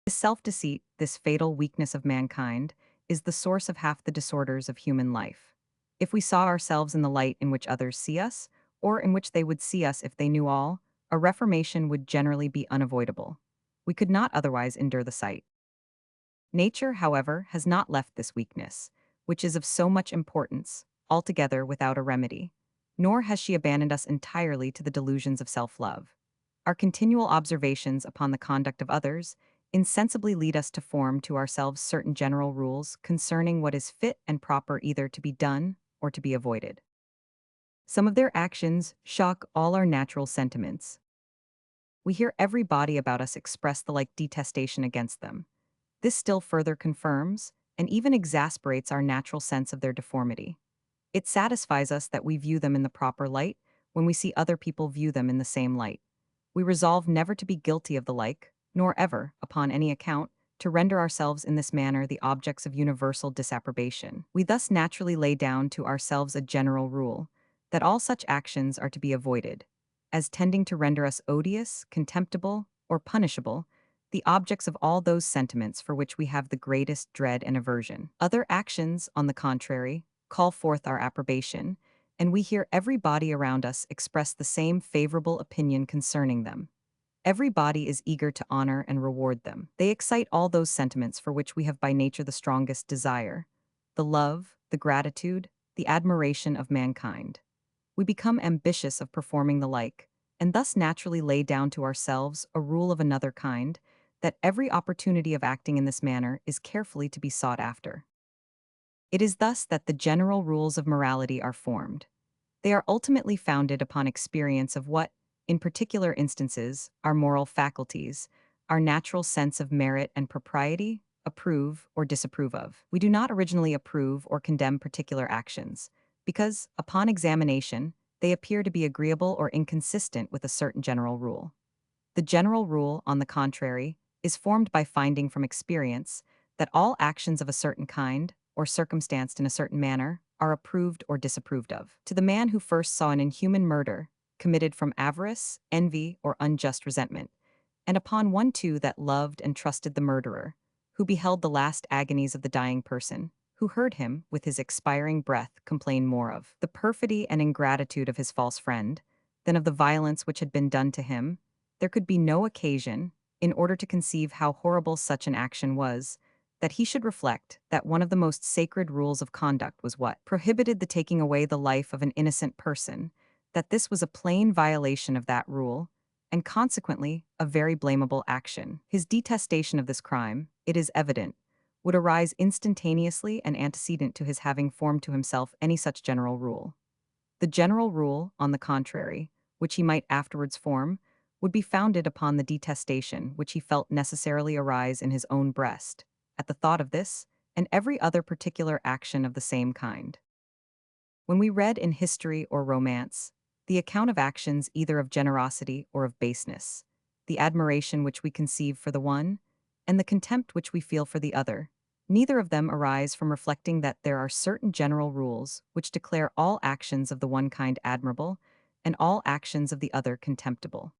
This self-deceit, this fatal weakness of mankind, is the source of half the disorders of human life. If we saw ourselves in the light in which others see us, or in which they would see us if they knew all, a reformation would generally be unavoidable. We could not otherwise endure the sight. Nature, however, has not left this weakness, which is of so much importance, altogether without a remedy, nor has she abandoned us entirely to the delusions of self-love. Our continual observations upon the conduct of others insensibly lead us to form to ourselves certain general rules concerning what is fit and proper either to be done or to be avoided. Some of their actions shock all our natural sentiments. We hear every body about us express the like detestation against them. This still further confirms and even exasperates our natural sense of their deformity. It satisfies us that we view them in the proper light when we see other people view them in the same light. We resolve never to be guilty of the like, nor ever, upon any account, to render ourselves in this manner the objects of universal disapprobation. We thus naturally lay down to ourselves a general rule, that all such actions are to be avoided, as tending to render us odious, contemptible, or punishable, the objects of all those sentiments for which we have the greatest dread and aversion. Other actions, on the contrary, call forth our approbation, and we hear every body around us express the same favorable opinion concerning them. Every body is eager to honor and reward them. They excite all those sentiments for which we have by nature the strongest desire: the love, the gratitude, the admiration of mankind. We become ambitious of performing the like, and thus naturally lay down to ourselves a rule of another kind, that every opportunity of acting in this manner is carefully to be sought after. It is thus that the general rules of morality are formed. They are ultimately founded upon experience of what, in particular instances, our moral faculties, our natural sense of merit and propriety, approve or disapprove of. We do not originally approve or condemn particular actions, because, upon examination, they appear to be agreeable or inconsistent with a certain general rule. The general rule, on the contrary, is formed by finding from experience that all actions of a certain kind, or circumstanced in a certain manner, are approved or disapproved of. To the man who first saw an inhuman murder, committed from avarice, envy, or unjust resentment, and upon one too that loved and trusted the murderer, who beheld the last agonies of the dying person, who heard him, with his expiring breath, complain more of the perfidy and ingratitude of his false friend than of the violence which had been done to him, there could be no occasion, in order to conceive how horrible such an action was, that he should reflect that one of the most sacred rules of conduct was what prohibited the taking away the life of an innocent person, that this was a plain violation of that rule, and consequently, a very blamable action. His detestation of this crime, it is evident, would arise instantaneously and antecedent to his having formed to himself any such general rule. The general rule, on the contrary, which he might afterwards form, would be founded upon the detestation which he felt necessarily arise in his own breast, at the thought of this, and every other particular action of the same kind. When we read in history or romance the account of actions either of generosity or of baseness, the admiration which we conceive for the one, and the contempt which we feel for the other, neither of them arise from reflecting that there are certain general rules which declare all actions of the one kind admirable, and all actions of the other contemptible.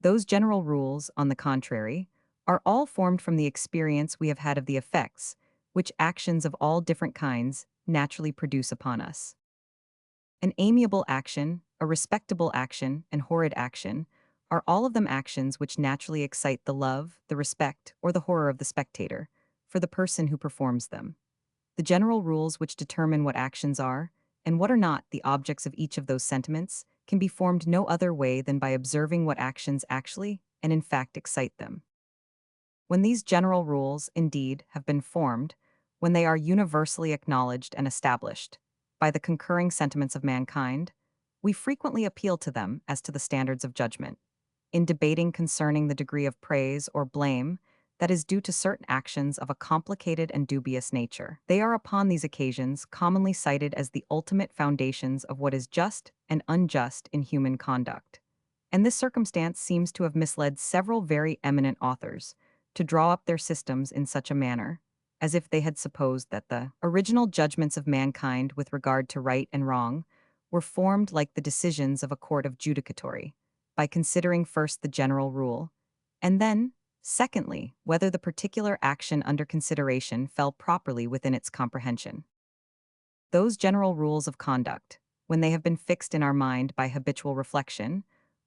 Those general rules, on the contrary, are all formed from the experience we have had of the effects which actions of all different kinds naturally produce upon us. An amiable action, a respectable action, and horrid action are all of them actions which naturally excite the love, the respect, or the horror of the spectator, for the person who performs them. The general rules which determine what actions are, and what are not the objects of each of those sentiments, can be formed no other way than by observing what actions actually and in fact excite them. When these general rules, indeed, have been formed, when they are universally acknowledged and established by the concurring sentiments of mankind, we frequently appeal to them as to the standards of judgment. In debating concerning the degree of praise or blame that is due to certain actions of a complicated and dubious nature, they are upon these occasions commonly cited as the ultimate foundations of what is just and unjust in human conduct. And this circumstance seems to have misled several very eminent authors to draw up their systems in such a manner, as if they had supposed that the original judgments of mankind with regard to right and wrong were formed like the decisions of a court of judicatory, by considering first the general rule, and then, secondly, whether the particular action under consideration fell properly within its comprehension. Those general rules of conduct, when they have been fixed in our mind by habitual reflection,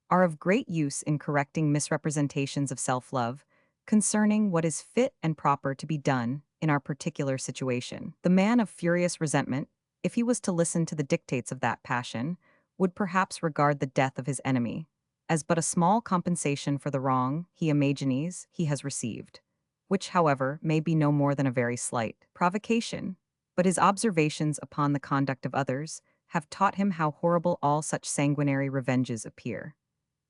are of great use in correcting misrepresentations of self-love concerning what is fit and proper to be done in our particular situation. The man of furious resentment, if he was to listen to the dictates of that passion, would perhaps regard the death of his enemy as but a small compensation for the wrong he imagines he has received, which, however, may be no more than a very slight provocation. But his observations upon the conduct of others have taught him how horrible all such sanguinary revenges appear.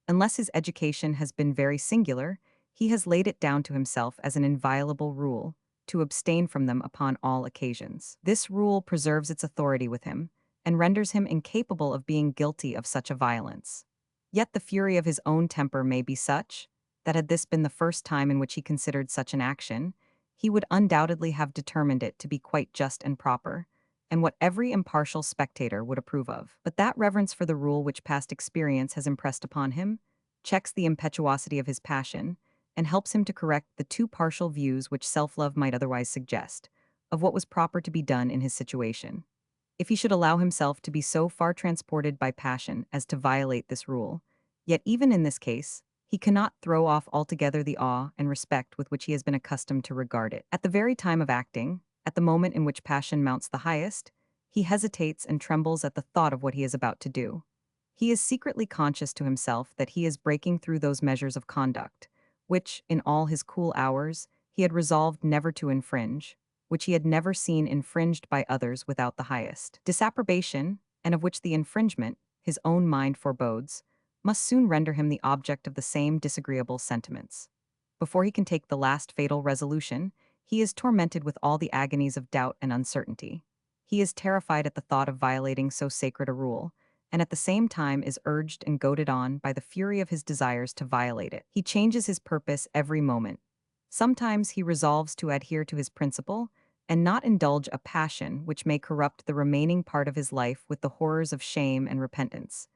Unless his education has been very singular, he has laid it down to himself as an inviolable rule to abstain from them upon all occasions. This rule preserves its authority with him, and renders him incapable of being guilty of such a violence. Yet the fury of his own temper may be such, that had this been the first time in which he considered such an action, he would undoubtedly have determined it to be quite just and proper, and what every impartial spectator would approve of. But that reverence for the rule which past experience has impressed upon him checks the impetuosity of his passion, and helps him to correct the too partial views which self-love might otherwise suggest, of what was proper to be done in his situation. If he should allow himself to be so far transported by passion as to violate this rule, yet even in this case, he cannot throw off altogether the awe and respect with which he has been accustomed to regard it. At the very time of acting, at the moment in which passion mounts the highest, he hesitates and trembles at the thought of what he is about to do. He is secretly conscious to himself that he is breaking through those measures of conduct, which, in all his cool hours, he had resolved never to infringe, which he had never seen infringed by others without the highest disapprobation, and of which the infringement, his own mind forebodes, must soon render him the object of the same disagreeable sentiments. Before he can take the last fatal resolution, he is tormented with all the agonies of doubt and uncertainty. He is terrified at the thought of violating so sacred a rule, and at the same time is urged and goaded on by the fury of his desires to violate it. He changes his purpose every moment. Sometimes he resolves to adhere to his principle, and not indulge a passion which may corrupt the remaining part of his life with the horrors of shame and repentance,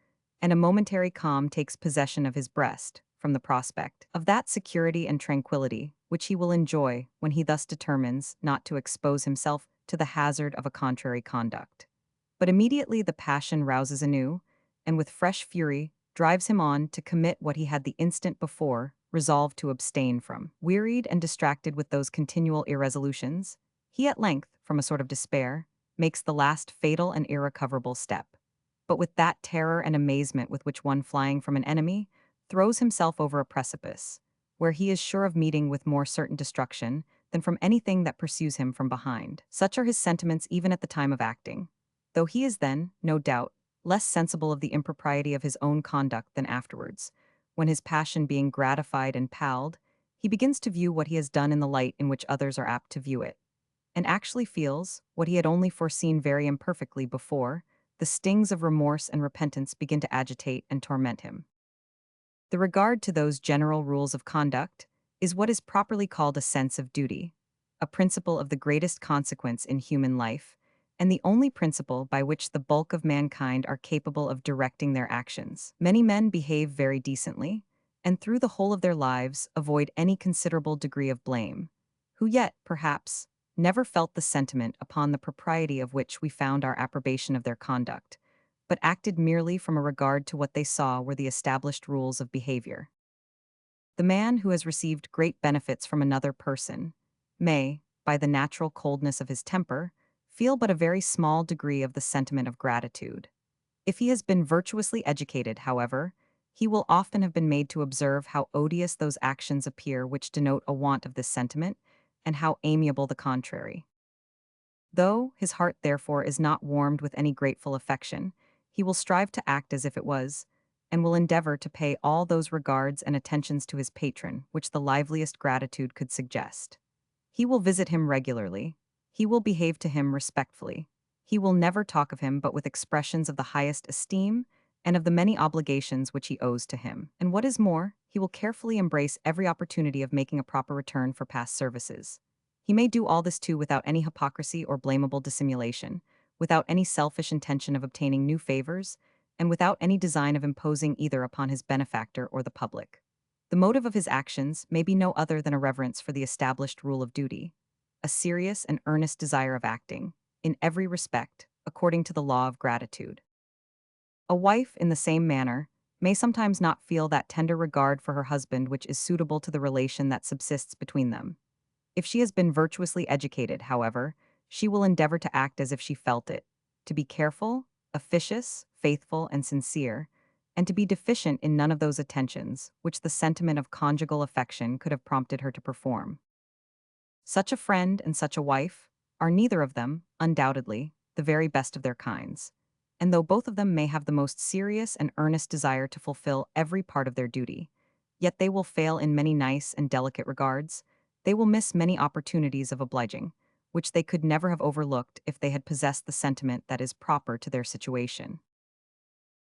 and a momentary calm takes possession of his breast, from the prospect of that security and tranquillity which he will enjoy when he thus determines not to expose himself to the hazard of a contrary conduct. But immediately the passion rouses anew, and with fresh fury drives him on to commit what he had the instant before resolved to abstain from. Wearied and distracted with those continual irresolutions, he at length, from a sort of despair, makes the last fatal and irrecoverable step. But with that terror and amazement with which one flying from an enemy throws himself over a precipice, where he is sure of meeting with more certain destruction than from anything that pursues him from behind. Such are his sentiments even at the time of acting, though he is then, no doubt, less sensible of the impropriety of his own conduct than afterwards. When his passion being gratified and palled, he begins to view what he has done in the light in which others are apt to view it, and actually feels, what he had only foreseen very imperfectly before, the stings of remorse and repentance begin to agitate and torment him. The regard to those general rules of conduct is what is properly called a sense of duty, a principle of the greatest consequence in human life, and the only principle by which the bulk of mankind are capable of directing their actions. Many men behave very decently, and through the whole of their lives avoid any considerable degree of blame, who yet, perhaps, never felt the sentiment upon the propriety of which we found our approbation of their conduct, but acted merely from a regard to what they saw were the established rules of behavior. The man who has received great benefits from another person may, by the natural coldness of his temper, feel but a very small degree of the sentiment of gratitude. If he has been virtuously educated, however, he will often have been made to observe how odious those actions appear which denote a want of this sentiment, and how amiable the contrary. Though his heart therefore is not warmed with any grateful affection, he will strive to act as if it was, and will endeavor to pay all those regards and attentions to his patron which the liveliest gratitude could suggest. He will visit him regularly. He will behave to him respectfully. He will never talk of him but with expressions of the highest esteem and of the many obligations which he owes to him. And what is more, he will carefully embrace every opportunity of making a proper return for past services. He may do all this too without any hypocrisy or blamable dissimulation, without any selfish intention of obtaining new favors, and without any design of imposing either upon his benefactor or the public. The motive of his actions may be no other than a reverence for the established rule of duty, a serious and earnest desire of acting, in every respect, according to the law of gratitude. A wife, in the same manner, may sometimes not feel that tender regard for her husband which is suitable to the relation that subsists between them. If she has been virtuously educated, however, she will endeavor to act as if she felt it, to be careful, officious, faithful, and sincere, and to be deficient in none of those attentions which the sentiment of conjugal affection could have prompted her to perform. Such a friend and such a wife are neither of them, undoubtedly, the very best of their kinds, and though both of them may have the most serious and earnest desire to fulfill every part of their duty, yet they will fail in many nice and delicate regards. They will miss many opportunities of obliging, which they could never have overlooked if they had possessed the sentiment that is proper to their situation.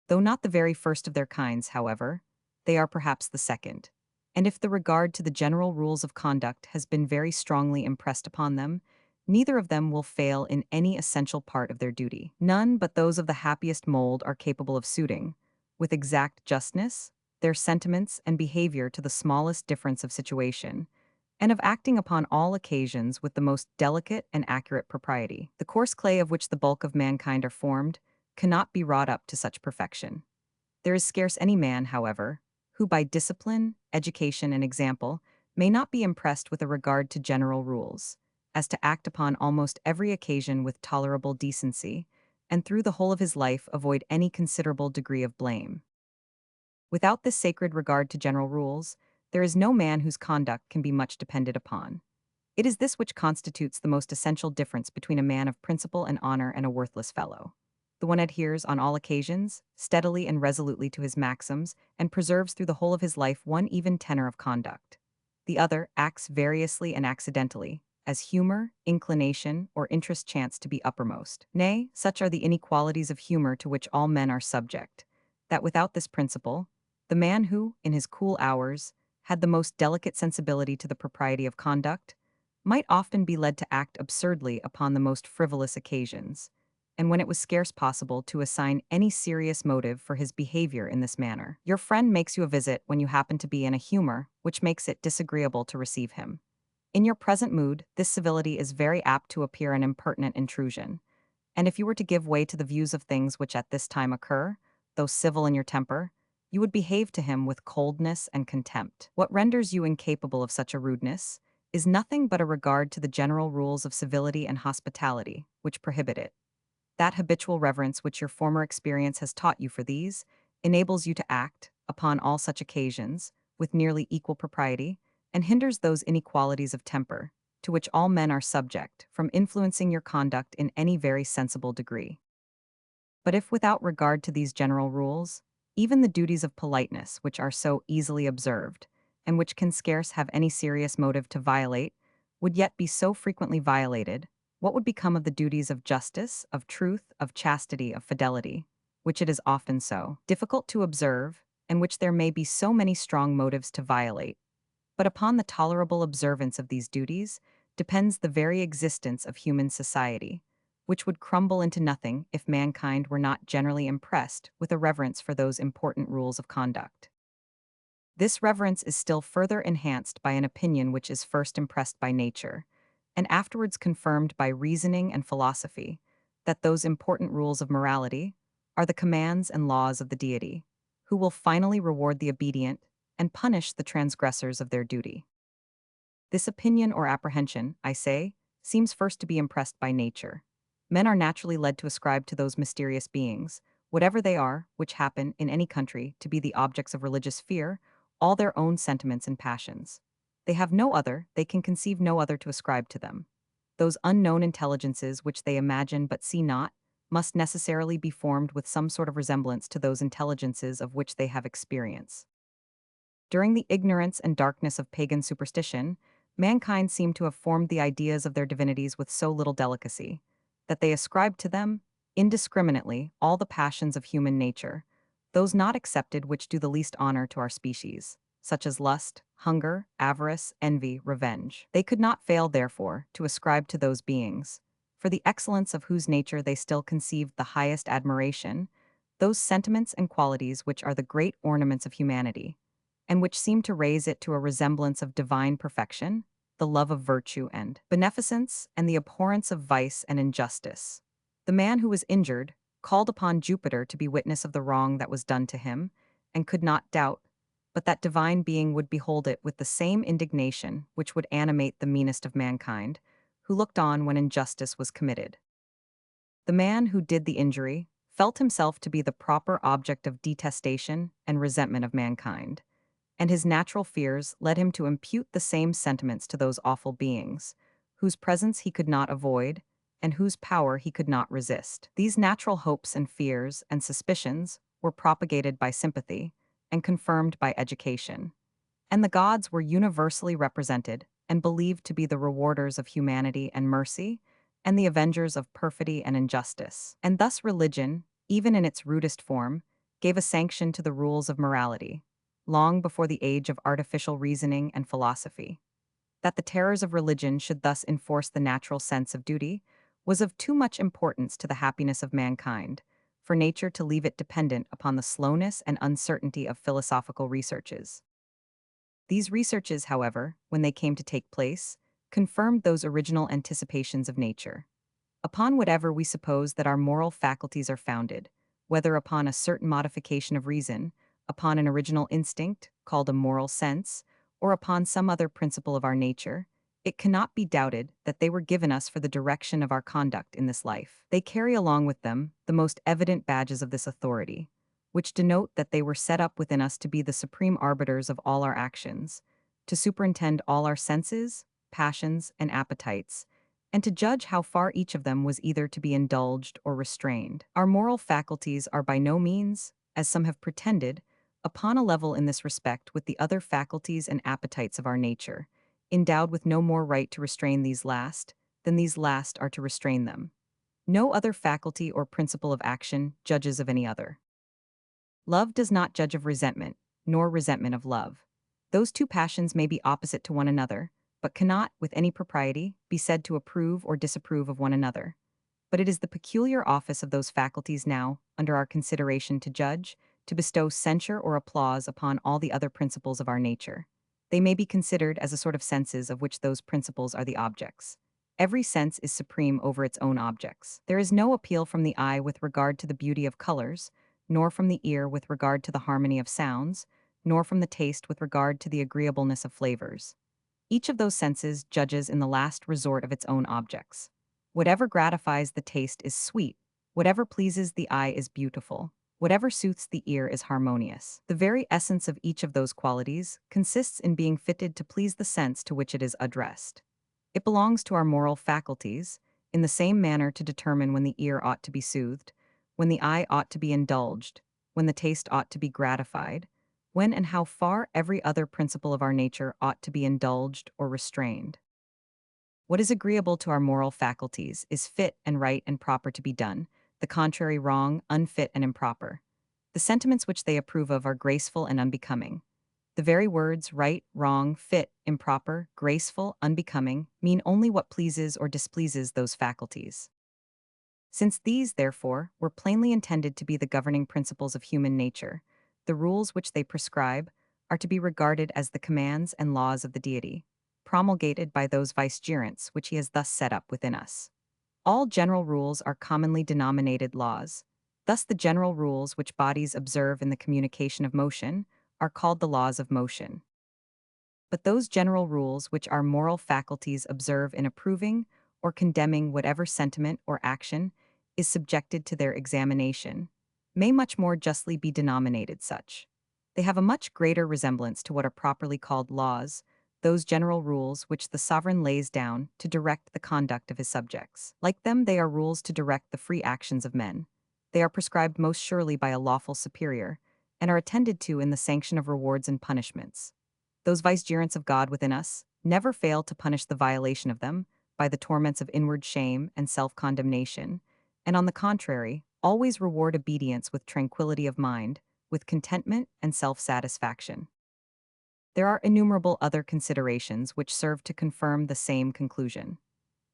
Though not the very first of their kinds, however, they are perhaps the second. And if the regard to the general rules of conduct has been very strongly impressed upon them, neither of them will fail in any essential part of their duty. None but those of the happiest mold are capable of suiting, with exact justness, their sentiments and behavior to the smallest difference of situation, and of acting upon all occasions with the most delicate and accurate propriety. The coarse clay of which the bulk of mankind are formed cannot be wrought up to such perfection. There is scarce any man, however, who by discipline, education, and example may not be impressed with a regard to general rules, as to act upon almost every occasion with tolerable decency, and through the whole of his life avoid any considerable degree of blame. Without this sacred regard to general rules, there is no man whose conduct can be much depended upon. It is this which constitutes the most essential difference between a man of principle and honor and a worthless fellow. The one adheres on all occasions, steadily and resolutely to his maxims, and preserves through the whole of his life one even tenor of conduct. The other acts variously and accidentally, as humor, inclination, or interest chance to be uppermost. Nay, such are the inequalities of humor to which all men are subject, that without this principle, the man who, in his cool hours, had the most delicate sensibility to the propriety of conduct, might often be led to act absurdly upon the most frivolous occasions, and when it was scarce possible to assign any serious motive for his behavior in this manner. Your friend makes you a visit when you happen to be in a humor which makes it disagreeable to receive him. In your present mood, this civility is very apt to appear an impertinent intrusion, and if you were to give way to the views of things which at this time occur, though civil in your temper, you would behave to him with coldness and contempt. What renders you incapable of such a rudeness is nothing but a regard to the general rules of civility and hospitality, which prohibit it. That habitual reverence which your former experience has taught you for these enables you to act, upon all such occasions, with nearly equal propriety, and hinders those inequalities of temper, to which all men are subject, from influencing your conduct in any very sensible degree. But if without regard to these general rules, even the duties of politeness, which are so easily observed, and which can scarce have any serious motive to violate, would yet be so frequently violated, what would become of the duties of justice, of truth, of chastity, of fidelity, which it is often so difficult to observe, and which there may be so many strong motives to violate? But upon the tolerable observance of these duties depends the very existence of human society, which would crumble into nothing if mankind were not generally impressed with a reverence for those important rules of conduct. This reverence is still further enhanced by an opinion which is first impressed by nature, and afterwards confirmed by reasoning and philosophy, that those important rules of morality are the commands and laws of the deity, who will finally reward the obedient and punish the transgressors of their duty. This opinion or apprehension, I say, seems first to be impressed by nature. Men are naturally led to ascribe to those mysterious beings, whatever they are, which happen, in any country, to be the objects of religious fear, all their own sentiments and passions. They have no other, they can conceive no other to ascribe to them. Those unknown intelligences which they imagine but see not, must necessarily be formed with some sort of resemblance to those intelligences of which they have experience. During the ignorance and darkness of pagan superstition, mankind seemed to have formed the ideas of their divinities with so little delicacy, that they ascribed to them, indiscriminately, all the passions of human nature, those not excepted which do the least honor to our species, such as lust, hunger, avarice, envy, revenge. They could not fail, therefore, to ascribe to those beings, for the excellence of whose nature they still conceived the highest admiration, those sentiments and qualities which are the great ornaments of humanity, and which seem to raise it to a resemblance of divine perfection, the love of virtue and beneficence, and the abhorrence of vice and injustice. The man who was injured called upon Jupiter to be witness of the wrong that was done to him, and could not doubt but that divine being would behold it with the same indignation which would animate the meanest of mankind, who looked on when injustice was committed. The man who did the injury felt himself to be the proper object of detestation and resentment of mankind, and his natural fears led him to impute the same sentiments to those awful beings, whose presence he could not avoid, and whose power he could not resist. These natural hopes and fears and suspicions were propagated by sympathy and confirmed by education, and the gods were universally represented and believed to be the rewarders of humanity and mercy, and the avengers of perfidy and injustice. And thus religion, even in its rudest form, gave a sanction to the rules of morality, long before the age of artificial reasoning and philosophy. That the terrors of religion should thus enforce the natural sense of duty was of too much importance to the happiness of mankind, for nature to leave it dependent upon the slowness and uncertainty of philosophical researches. These researches, however, when they came to take place, confirmed those original anticipations of nature. Upon whatever we suppose that our moral faculties are founded, whether upon a certain modification of reason, upon an original instinct, called a moral sense, or upon some other principle of our nature, it cannot be doubted that they were given us for the direction of our conduct in this life. They carry along with them the most evident badges of this authority, which denote that they were set up within us to be the supreme arbiters of all our actions, to superintend all our senses, passions, and appetites, and to judge how far each of them was either to be indulged or restrained. Our moral faculties are by no means, as some have pretended, upon a level in this respect with the other faculties and appetites of our nature, endowed with no more right to restrain these last than these last are to restrain them. No other faculty or principle of action judges of any other. Love does not judge of resentment, nor resentment of love. Those two passions may be opposite to one another, but cannot, with any propriety, be said to approve or disapprove of one another. But it is the peculiar office of those faculties now, under our consideration, to judge, to bestow censure or applause upon all the other principles of our nature. They may be considered as a sort of senses of which those principles are the objects. Every sense is supreme over its own objects. There is no appeal from the eye with regard to the beauty of colors, nor from the ear with regard to the harmony of sounds, nor from the taste with regard to the agreeableness of flavors. Each of those senses judges in the last resort of its own objects. Whatever gratifies the taste is sweet, whatever pleases the eye is beautiful. Whatever soothes the ear is harmonious. The very essence of each of those qualities consists in being fitted to please the sense to which it is addressed. It belongs to our moral faculties, in the same manner to determine when the ear ought to be soothed, when the eye ought to be indulged, when the taste ought to be gratified, when and how far every other principle of our nature ought to be indulged or restrained. What is agreeable to our moral faculties is fit and right and proper to be done, the contrary wrong, unfit and improper. The sentiments which they approve of are graceful and unbecoming. The very words right, wrong, fit, improper, graceful, unbecoming mean only what pleases or displeases those faculties. Since these, therefore, were plainly intended to be the governing principles of human nature, the rules which they prescribe are to be regarded as the commands and laws of the deity, promulgated by those vicegerents which he has thus set up within us. All general rules are commonly denominated laws. Thus, the general rules which bodies observe in the communication of motion are called the laws of motion. But those general rules which our moral faculties observe in approving or condemning whatever sentiment or action is subjected to their examination may much more justly be denominated such. They have a much greater resemblance to what are properly called laws, those general rules which the sovereign lays down to direct the conduct of his subjects. Like them, they are rules to direct the free actions of men. They are prescribed most surely by a lawful superior, and are attended to in the sanction of rewards and punishments. Those vicegerents of God within us never fail to punish the violation of them by the torments of inward shame and self-condemnation, and on the contrary, always reward obedience with tranquility of mind, with contentment and self-satisfaction. There are innumerable other considerations which serve to confirm the same conclusion.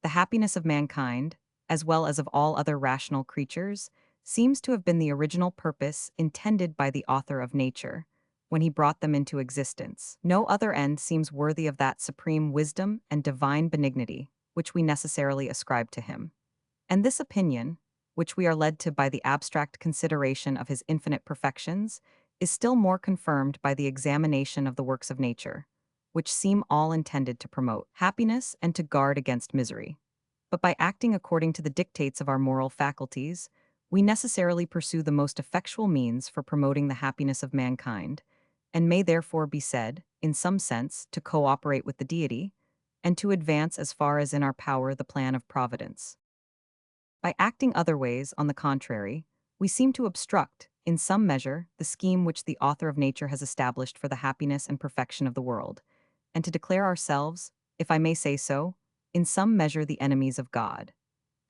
The happiness of mankind, as well as of all other rational creatures, seems to have been the original purpose intended by the author of nature, when he brought them into existence. No other end seems worthy of that supreme wisdom and divine benignity which we necessarily ascribe to him. And this opinion, which we are led to by the abstract consideration of his infinite perfections, is still more confirmed by the examination of the works of nature, which seem all intended to promote happiness and to guard against misery. But by acting according to the dictates of our moral faculties, we necessarily pursue the most effectual means for promoting the happiness of mankind, and may therefore be said, in some sense, to cooperate with the deity, and to advance as far as in our power the plan of providence. By acting other ways, on the contrary, we seem to obstruct, in some measure, the scheme which the author of nature has established for the happiness and perfection of the world, and to declare ourselves, if I may say so, in some measure the enemies of God.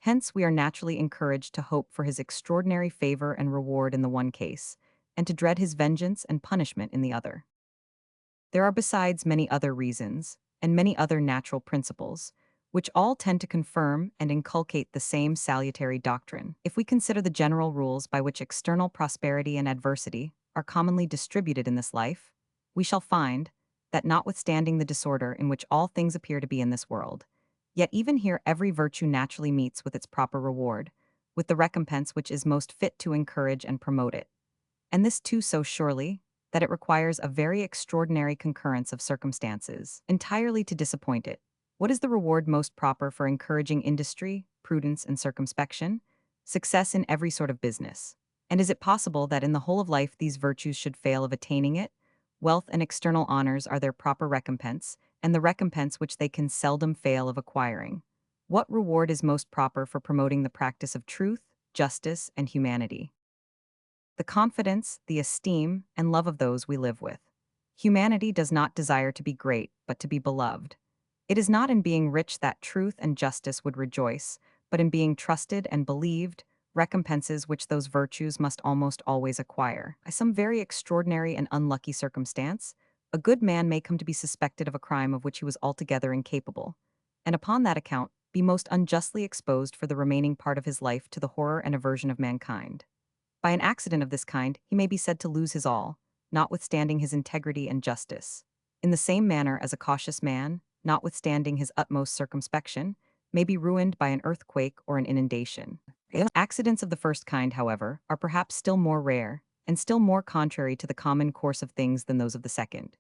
Hence, we are naturally encouraged to hope for his extraordinary favor and reward in the one case, and to dread his vengeance and punishment in the other. There are besides many other reasons, and many other natural principles, which all tend to confirm and inculcate the same salutary doctrine. If we consider the general rules by which external prosperity and adversity are commonly distributed in this life, we shall find that notwithstanding the disorder in which all things appear to be in this world, yet even here every virtue naturally meets with its proper reward, with the recompense which is most fit to encourage and promote it. And this too so surely, that it requires a very extraordinary concurrence of circumstances entirely to disappoint it. What is the reward most proper for encouraging industry, prudence, and circumspection? Success in every sort of business. And is it possible that in the whole of life these virtues should fail of attaining it? Wealth and external honors are their proper recompense, and the recompense which they can seldom fail of acquiring. What reward is most proper for promoting the practice of truth, justice, and humanity? The confidence, the esteem, and love of those we live with. Humanity does not desire to be great, but to be beloved. It is not in being rich that truth and justice would rejoice, but in being trusted and believed, recompenses which those virtues must almost always acquire. By some very extraordinary and unlucky circumstance, a good man may come to be suspected of a crime of which he was altogether incapable, and upon that account be most unjustly exposed for the remaining part of his life to the horror and aversion of mankind. By an accident of this kind, he may be said to lose his all, notwithstanding his integrity and justice. In the same manner as a cautious man, notwithstanding his utmost circumspection, may be ruined by an earthquake or an inundation. Accidents of the first kind, however, are perhaps still more rare, and still more contrary to the common course of things than those of the second.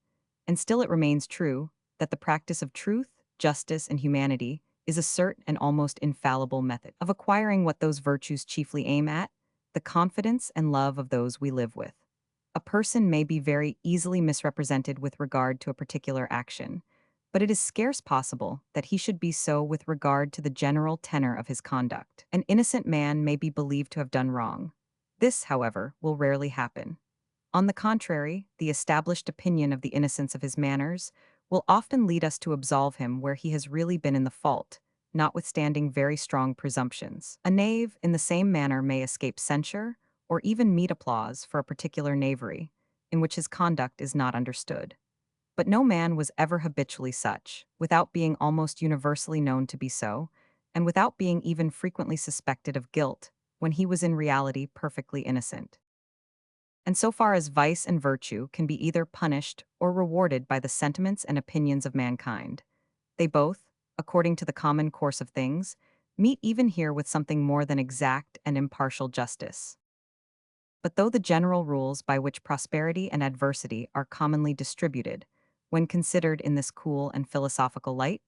And still it remains true that the practice of truth, justice, and humanity is a certain and almost infallible method of acquiring what those virtues chiefly aim at, the confidence and love of those we live with. A person may be very easily misrepresented with regard to a particular action, but it is scarce possible that he should be so with regard to the general tenor of his conduct. An innocent man may be believed to have done wrong. This, however, will rarely happen. On the contrary, the established opinion of the innocence of his manners will often lead us to absolve him where he has really been in the fault, notwithstanding very strong presumptions. A knave, in the same manner, may escape censure, or even meet applause for a particular knavery, in which his conduct is not understood. But no man was ever habitually such, without being almost universally known to be so, and without being even frequently suspected of guilt, when he was in reality perfectly innocent. And so far as vice and virtue can be either punished or rewarded by the sentiments and opinions of mankind, they both, according to the common course of things, meet even here with something more than exact and impartial justice. But though the general rules by which prosperity and adversity are commonly distributed, when considered in this cool and philosophical light,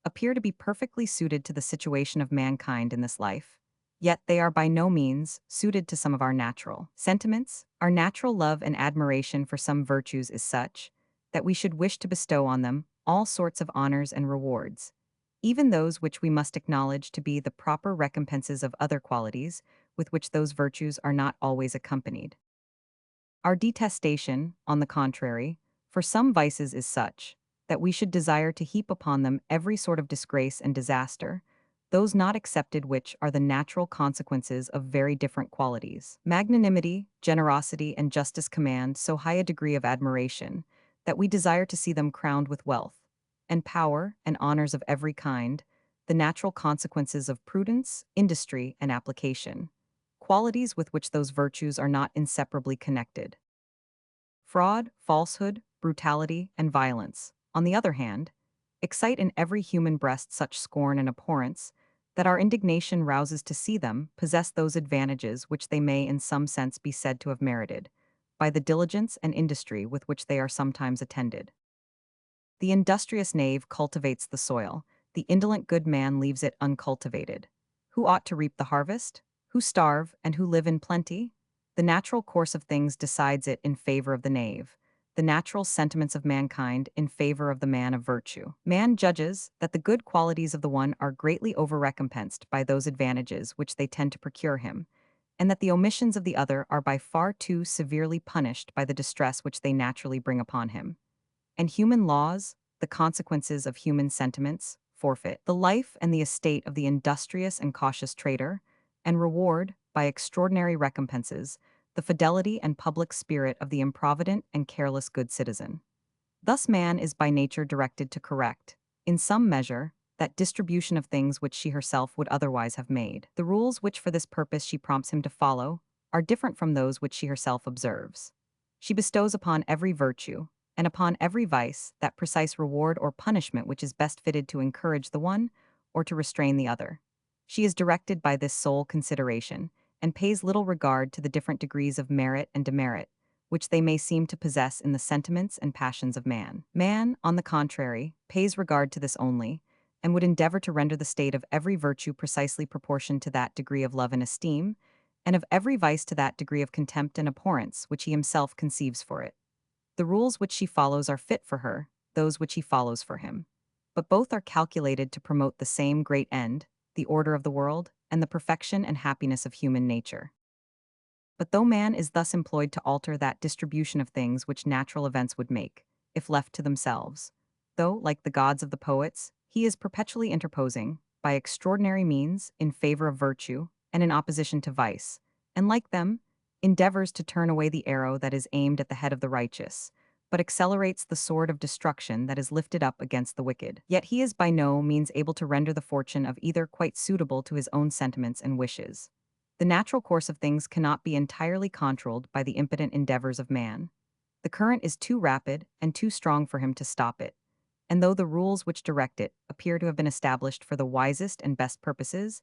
appear to be perfectly suited to the situation of mankind in this life, yet they are by no means suited to some of our natural sentiments. Our natural love and admiration for some virtues is such that we should wish to bestow on them all sorts of honors and rewards, even those which we must acknowledge to be the proper recompenses of other qualities with which those virtues are not always accompanied. Our detestation, on the contrary, for some vices is such that we should desire to heap upon them every sort of disgrace and disaster, those not accepted which are the natural consequences of very different qualities. Magnanimity, generosity, and justice command so high a degree of admiration that we desire to see them crowned with wealth, and power, and honors of every kind, the natural consequences of prudence, industry, and application, qualities with which those virtues are not inseparably connected. Fraud, falsehood, brutality, and violence, on the other hand, excite in every human breast such scorn and abhorrence that our indignation rouses to see them possess those advantages which they may in some sense be said to have merited, by the diligence and industry with which they are sometimes attended. The industrious knave cultivates the soil, the indolent good man leaves it uncultivated. Who ought to reap the harvest? Who starve, and who live in plenty? The natural course of things decides it in favor of the knave, the natural sentiments of mankind in favor of the man of virtue. Man judges that the good qualities of the one are greatly over-recompensed by those advantages which they tend to procure him, and that the omissions of the other are by far too severely punished by the distress which they naturally bring upon him. And human laws, the consequences of human sentiments, forfeit the life and the estate of the industrious and cautious trader, and reward, by extraordinary recompenses, the fidelity and public spirit of the improvident and careless good citizen. Thus man is by nature directed to correct, in some measure, that distribution of things which she herself would otherwise have made. The rules which for this purpose she prompts him to follow are different from those which she herself observes. She bestows upon every virtue, and upon every vice, that precise reward or punishment which is best fitted to encourage the one or to restrain the other. She is directed by this sole consideration, and pays little regard to the different degrees of merit and demerit which they may seem to possess in the sentiments and passions of man. Man, on the contrary, pays regard to this only, and would endeavor to render the state of every virtue precisely proportioned to that degree of love and esteem, and of every vice to that degree of contempt and abhorrence which he himself conceives for it. The rules which she follows are fit for her, those which he follows for him. But both are calculated to promote the same great end, the order of the world, and the perfection and happiness of human nature. But though man is thus employed to alter that distribution of things which natural events would make, if left to themselves, though, like the gods of the poets, he is perpetually interposing, by extraordinary means, in favor of virtue, and in opposition to vice, and like them, endeavors to turn away the arrow that is aimed at the head of the righteous, but accelerates the sword of destruction that is lifted up against the wicked. Yet he is by no means able to render the fortune of either quite suitable to his own sentiments and wishes. The natural course of things cannot be entirely controlled by the impotent endeavors of man. The current is too rapid and too strong for him to stop it, and though the rules which direct it appear to have been established for the wisest and best purposes,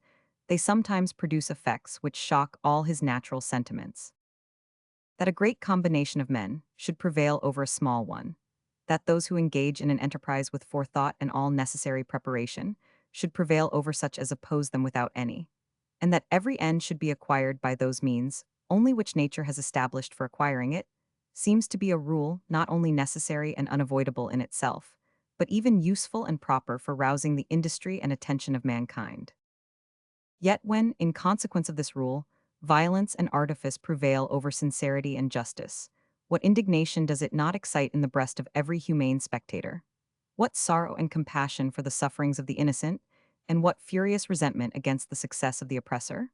they sometimes produce effects which shock all his natural sentiments. That a great combination of men should prevail over a small one, that those who engage in an enterprise with forethought and all necessary preparation should prevail over such as oppose them without any, and that every end should be acquired by those means, only which nature has established for acquiring it, seems to be a rule not only necessary and unavoidable in itself, but even useful and proper for rousing the industry and attention of mankind. Yet when, in consequence of this rule, violence and artifice prevail over sincerity and justice, what indignation does it not excite in the breast of every humane spectator? What sorrow and compassion for the sufferings of the innocent, and what furious resentment against the success of the oppressor?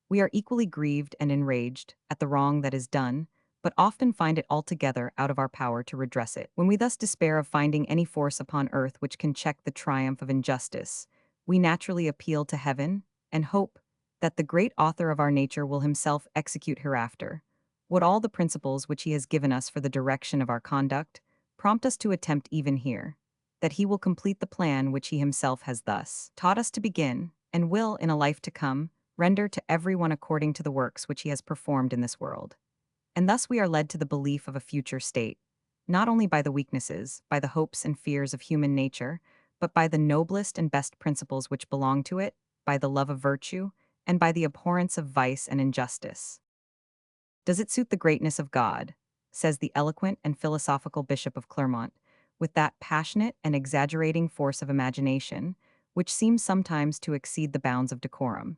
We are equally grieved and enraged at the wrong that is done, but often find it altogether out of our power to redress it. When we thus despair of finding any force upon earth which can check the triumph of injustice, we naturally appeal to heaven and hope that the great author of our nature will himself execute hereafter what all the principles which he has given us for the direction of our conduct prompt us to attempt even here, that he will complete the plan which he himself has thus taught us to begin, and will, in a life to come, render to every one according to the works which he has performed in this world. And thus we are led to the belief of a future state, not only by the weaknesses, by the hopes and fears of human nature, but by the noblest and best principles which belong to it, by the love of virtue, and by the abhorrence of vice and injustice. Does it suit the greatness of God, says the eloquent and philosophical Bishop of Clermont, with that passionate and exaggerating force of imagination, which seems sometimes to exceed the bounds of decorum?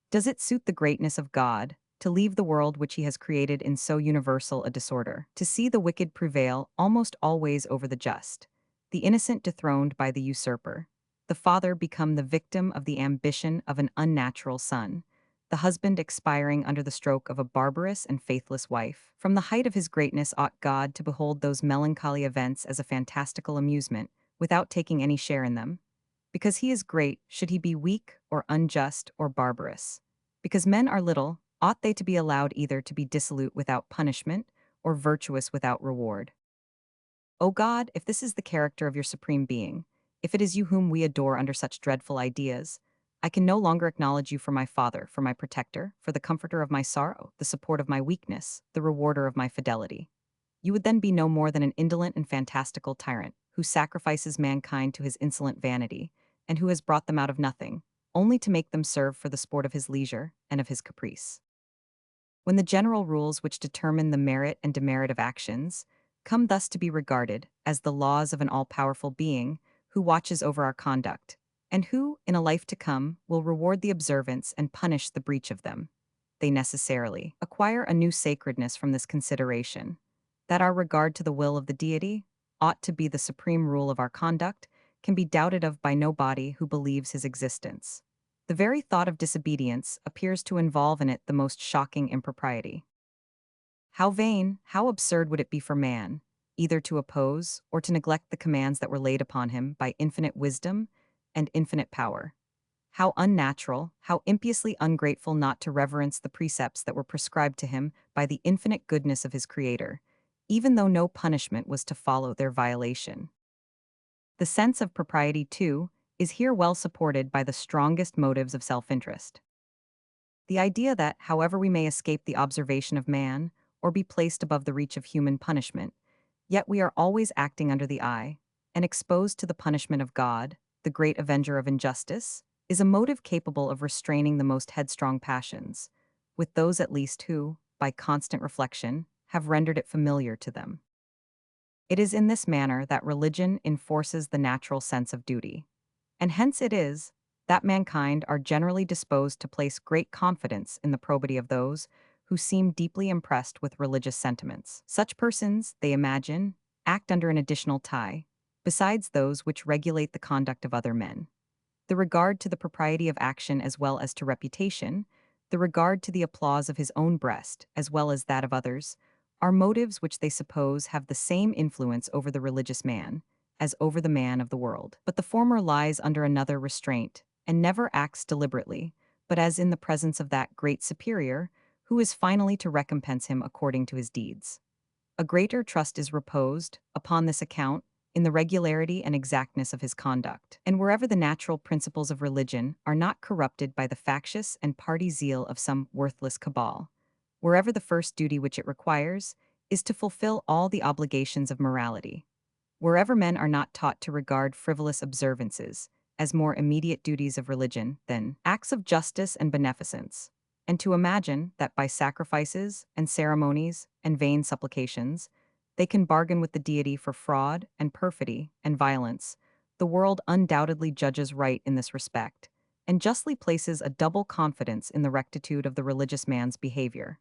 Does it suit the greatness of God to leave the world which he has created in so universal a disorder, to see the wicked prevail almost always over the just, the innocent dethroned by the usurper, the father become the victim of the ambition of an unnatural son, the husband expiring under the stroke of a barbarous and faithless wife? From the height of his greatness ought God to behold those melancholy events as a fantastical amusement, without taking any share in them? Because he is great, should he be weak, or unjust, or barbarous? Because men are little, ought they to be allowed either to be dissolute without punishment, or virtuous without reward? O God, if this is the character of your supreme being, if it is you whom we adore under such dreadful ideas, I can no longer acknowledge you for my Father, for my protector, for the comforter of my sorrow, the support of my weakness, the rewarder of my fidelity. You would then be no more than an indolent and fantastical tyrant, who sacrifices mankind to his insolent vanity, and who has brought them out of nothing, only to make them serve for the sport of his leisure and of his caprice. When the general rules which determine the merit and demerit of actions come thus to be regarded as the laws of an all-powerful being who watches over our conduct, and who, in a life to come, will reward the observance and punish the breach of them, they necessarily acquire a new sacredness from this consideration, that our regard to the will of the deity ought to be the supreme rule of our conduct, can be doubted of by nobody who believes his existence. The very thought of disobedience appears to involve in it the most shocking impropriety. How vain, how absurd would it be for man, either to oppose or to neglect the commands that were laid upon him by infinite wisdom and infinite power. How unnatural, how impiously ungrateful not to reverence the precepts that were prescribed to him by the infinite goodness of his Creator, even though no punishment was to follow their violation. The sense of propriety, too, is here well supported by the strongest motives of self-interest. The idea that, however we may escape the observation of man, or be placed above the reach of human punishment, yet we are always acting under the eye, and exposed to the punishment of God, the great avenger of injustice, is a motive capable of restraining the most headstrong passions, with those at least who, by constant reflection, have rendered it familiar to them. It is in this manner that religion enforces the natural sense of duty, and hence it is that mankind are generally disposed to place great confidence in the probity of those who seem deeply impressed with religious sentiments. Such persons, they imagine, act under an additional tie, besides those which regulate the conduct of other men. The regard to the propriety of action as well as to reputation, the regard to the applause of his own breast as well as that of others, are motives which they suppose have the same influence over the religious man as over the man of the world. But the former lies under another restraint, and never acts deliberately, but as in the presence of that great superior, who is finally to recompense him according to his deeds. A greater trust is reposed, upon this account, in the regularity and exactness of his conduct. And wherever the natural principles of religion are not corrupted by the factious and party zeal of some worthless cabal, wherever the first duty which it requires is to fulfill all the obligations of morality, wherever men are not taught to regard frivolous observances as more immediate duties of religion than acts of justice and beneficence, and to imagine that by sacrifices and ceremonies and vain supplications, they can bargain with the deity for fraud and perfidy and violence. The world undoubtedly judges right in this respect, and justly places a double confidence in the rectitude of the religious man's behavior.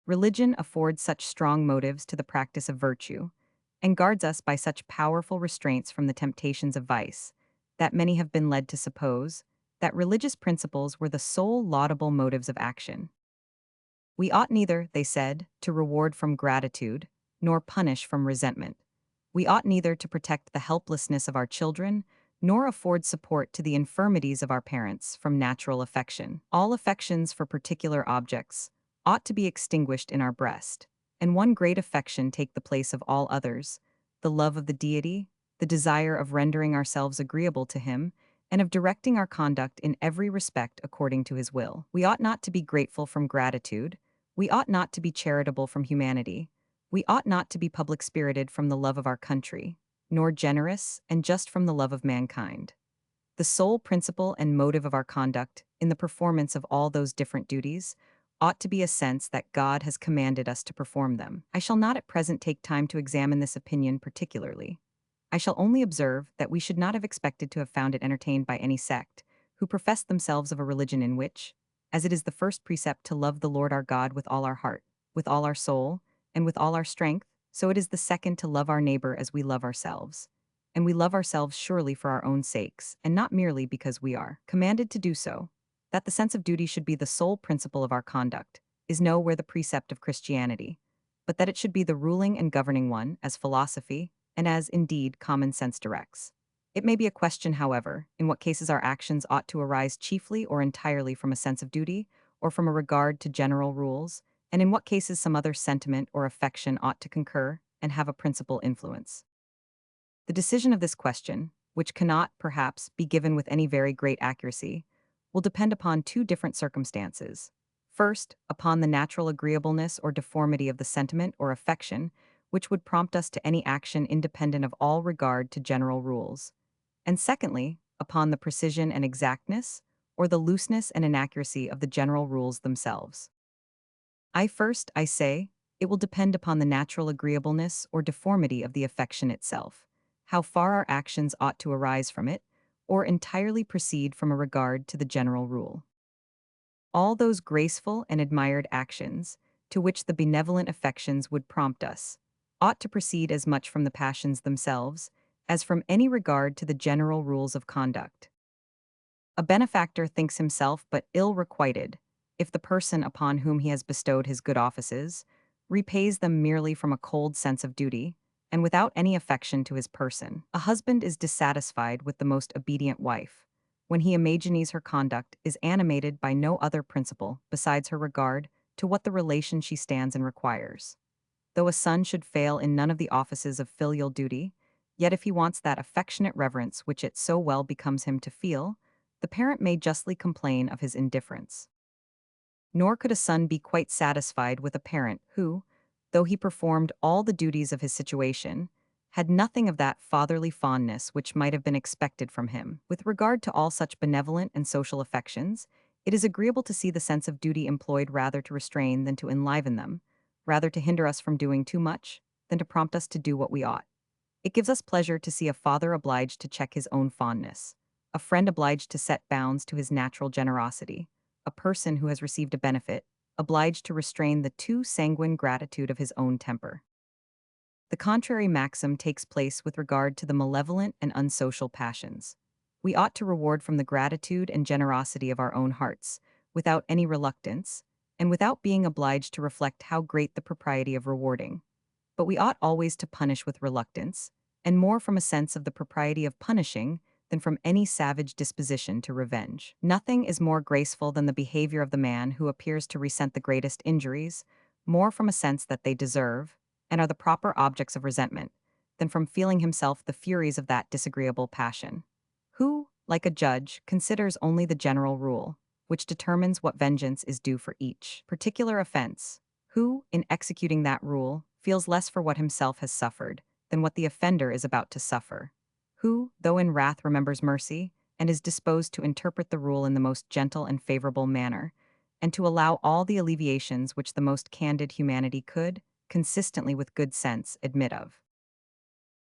Religion affords such strong motives to the practice of virtue, and guards us by such powerful restraints from the temptations of vice, that many have been led to suppose that religious principles were the sole laudable motives of action. We ought neither, they said, to reward from gratitude, nor punish from resentment. We ought neither to protect the helplessness of our children, nor afford support to the infirmities of our parents from natural affection. All affections for particular objects ought to be extinguished in our breast, and one great affection take the place of all others, the love of the deity, the desire of rendering ourselves agreeable to him, and of directing our conduct in every respect according to his will. We ought not to be grateful from gratitude, we ought not to be charitable from humanity, we ought not to be public-spirited from the love of our country, nor generous and just from the love of mankind. The sole principle and motive of our conduct, in the performance of all those different duties, ought to be a sense that God has commanded us to perform them. I shall not at present take time to examine this opinion particularly. I shall only observe that we should not have expected to have found it entertained by any sect, who professed themselves of a religion in which, as it is the first precept to love the Lord our God with all our heart, with all our soul, and with all our strength, so it is the second to love our neighbor as we love ourselves. And we love ourselves surely for our own sakes, and not merely because we are commanded to do so. That the sense of duty should be the sole principle of our conduct is nowhere the precept of Christianity, but that it should be the ruling and governing one, as philosophy, and as, indeed, common sense directs. It may be a question, however, in what cases our actions ought to arise chiefly or entirely from a sense of duty, or from a regard to general rules, and in what cases some other sentiment or affection ought to concur and have a principal influence. The decision of this question, which cannot, perhaps, be given with any very great accuracy, will depend upon two different circumstances. First, upon the natural agreeableness or deformity of the sentiment or affection, which would prompt us to any action independent of all regard to general rules. And secondly, upon the precision and exactness, or the looseness and inaccuracy of the general rules themselves. I say, it will depend upon the natural agreeableness or deformity of the affection itself, how far our actions ought to arise from it, or entirely proceed from a regard to the general rule. All those graceful and admired actions, to which the benevolent affections would prompt us, ought to proceed as much from the passions themselves, as from any regard to the general rules of conduct. A benefactor thinks himself but ill requited, if the person upon whom he has bestowed his good offices repays them merely from a cold sense of duty, and without any affection to his person. A husband is dissatisfied with the most obedient wife, when he imagines her conduct is animated by no other principle besides her regard to what the relation she stands in requires. Though a son should fail in none of the offices of filial duty, yet if he wants that affectionate reverence which it so well becomes him to feel, the parent may justly complain of his indifference. Nor could a son be quite satisfied with a parent who, though he performed all the duties of his situation, had nothing of that fatherly fondness which might have been expected from him. With regard to all such benevolent and social affections, it is agreeable to see the sense of duty employed rather to restrain than to enliven them, rather to hinder us from doing too much than to prompt us to do what we ought. It gives us pleasure to see a father obliged to check his own fondness, a friend obliged to set bounds to his natural generosity, a person who has received a benefit obliged to restrain the too sanguine gratitude of his own temper. The contrary maxim takes place with regard to the malevolent and unsocial passions. We ought to reward from the gratitude and generosity of our own hearts, without any reluctance, and without being obliged to reflect how great the propriety of rewarding. But we ought always to punish with reluctance, and more from a sense of the propriety of punishing than from any savage disposition to revenge. Nothing is more graceful than the behavior of the man who appears to resent the greatest injuries, more from a sense that they deserve, and are the proper objects of resentment, than from feeling himself the furies of that disagreeable passion. Who, like a judge, considers only the general rule, which determines what vengeance is due for each particular offense, who, in executing that rule, feels less for what himself has suffered than what the offender is about to suffer, who, though in wrath, remembers mercy, and is disposed to interpret the rule in the most gentle and favorable manner, and to allow all the alleviations which the most candid humanity could, consistently with good sense, admit of.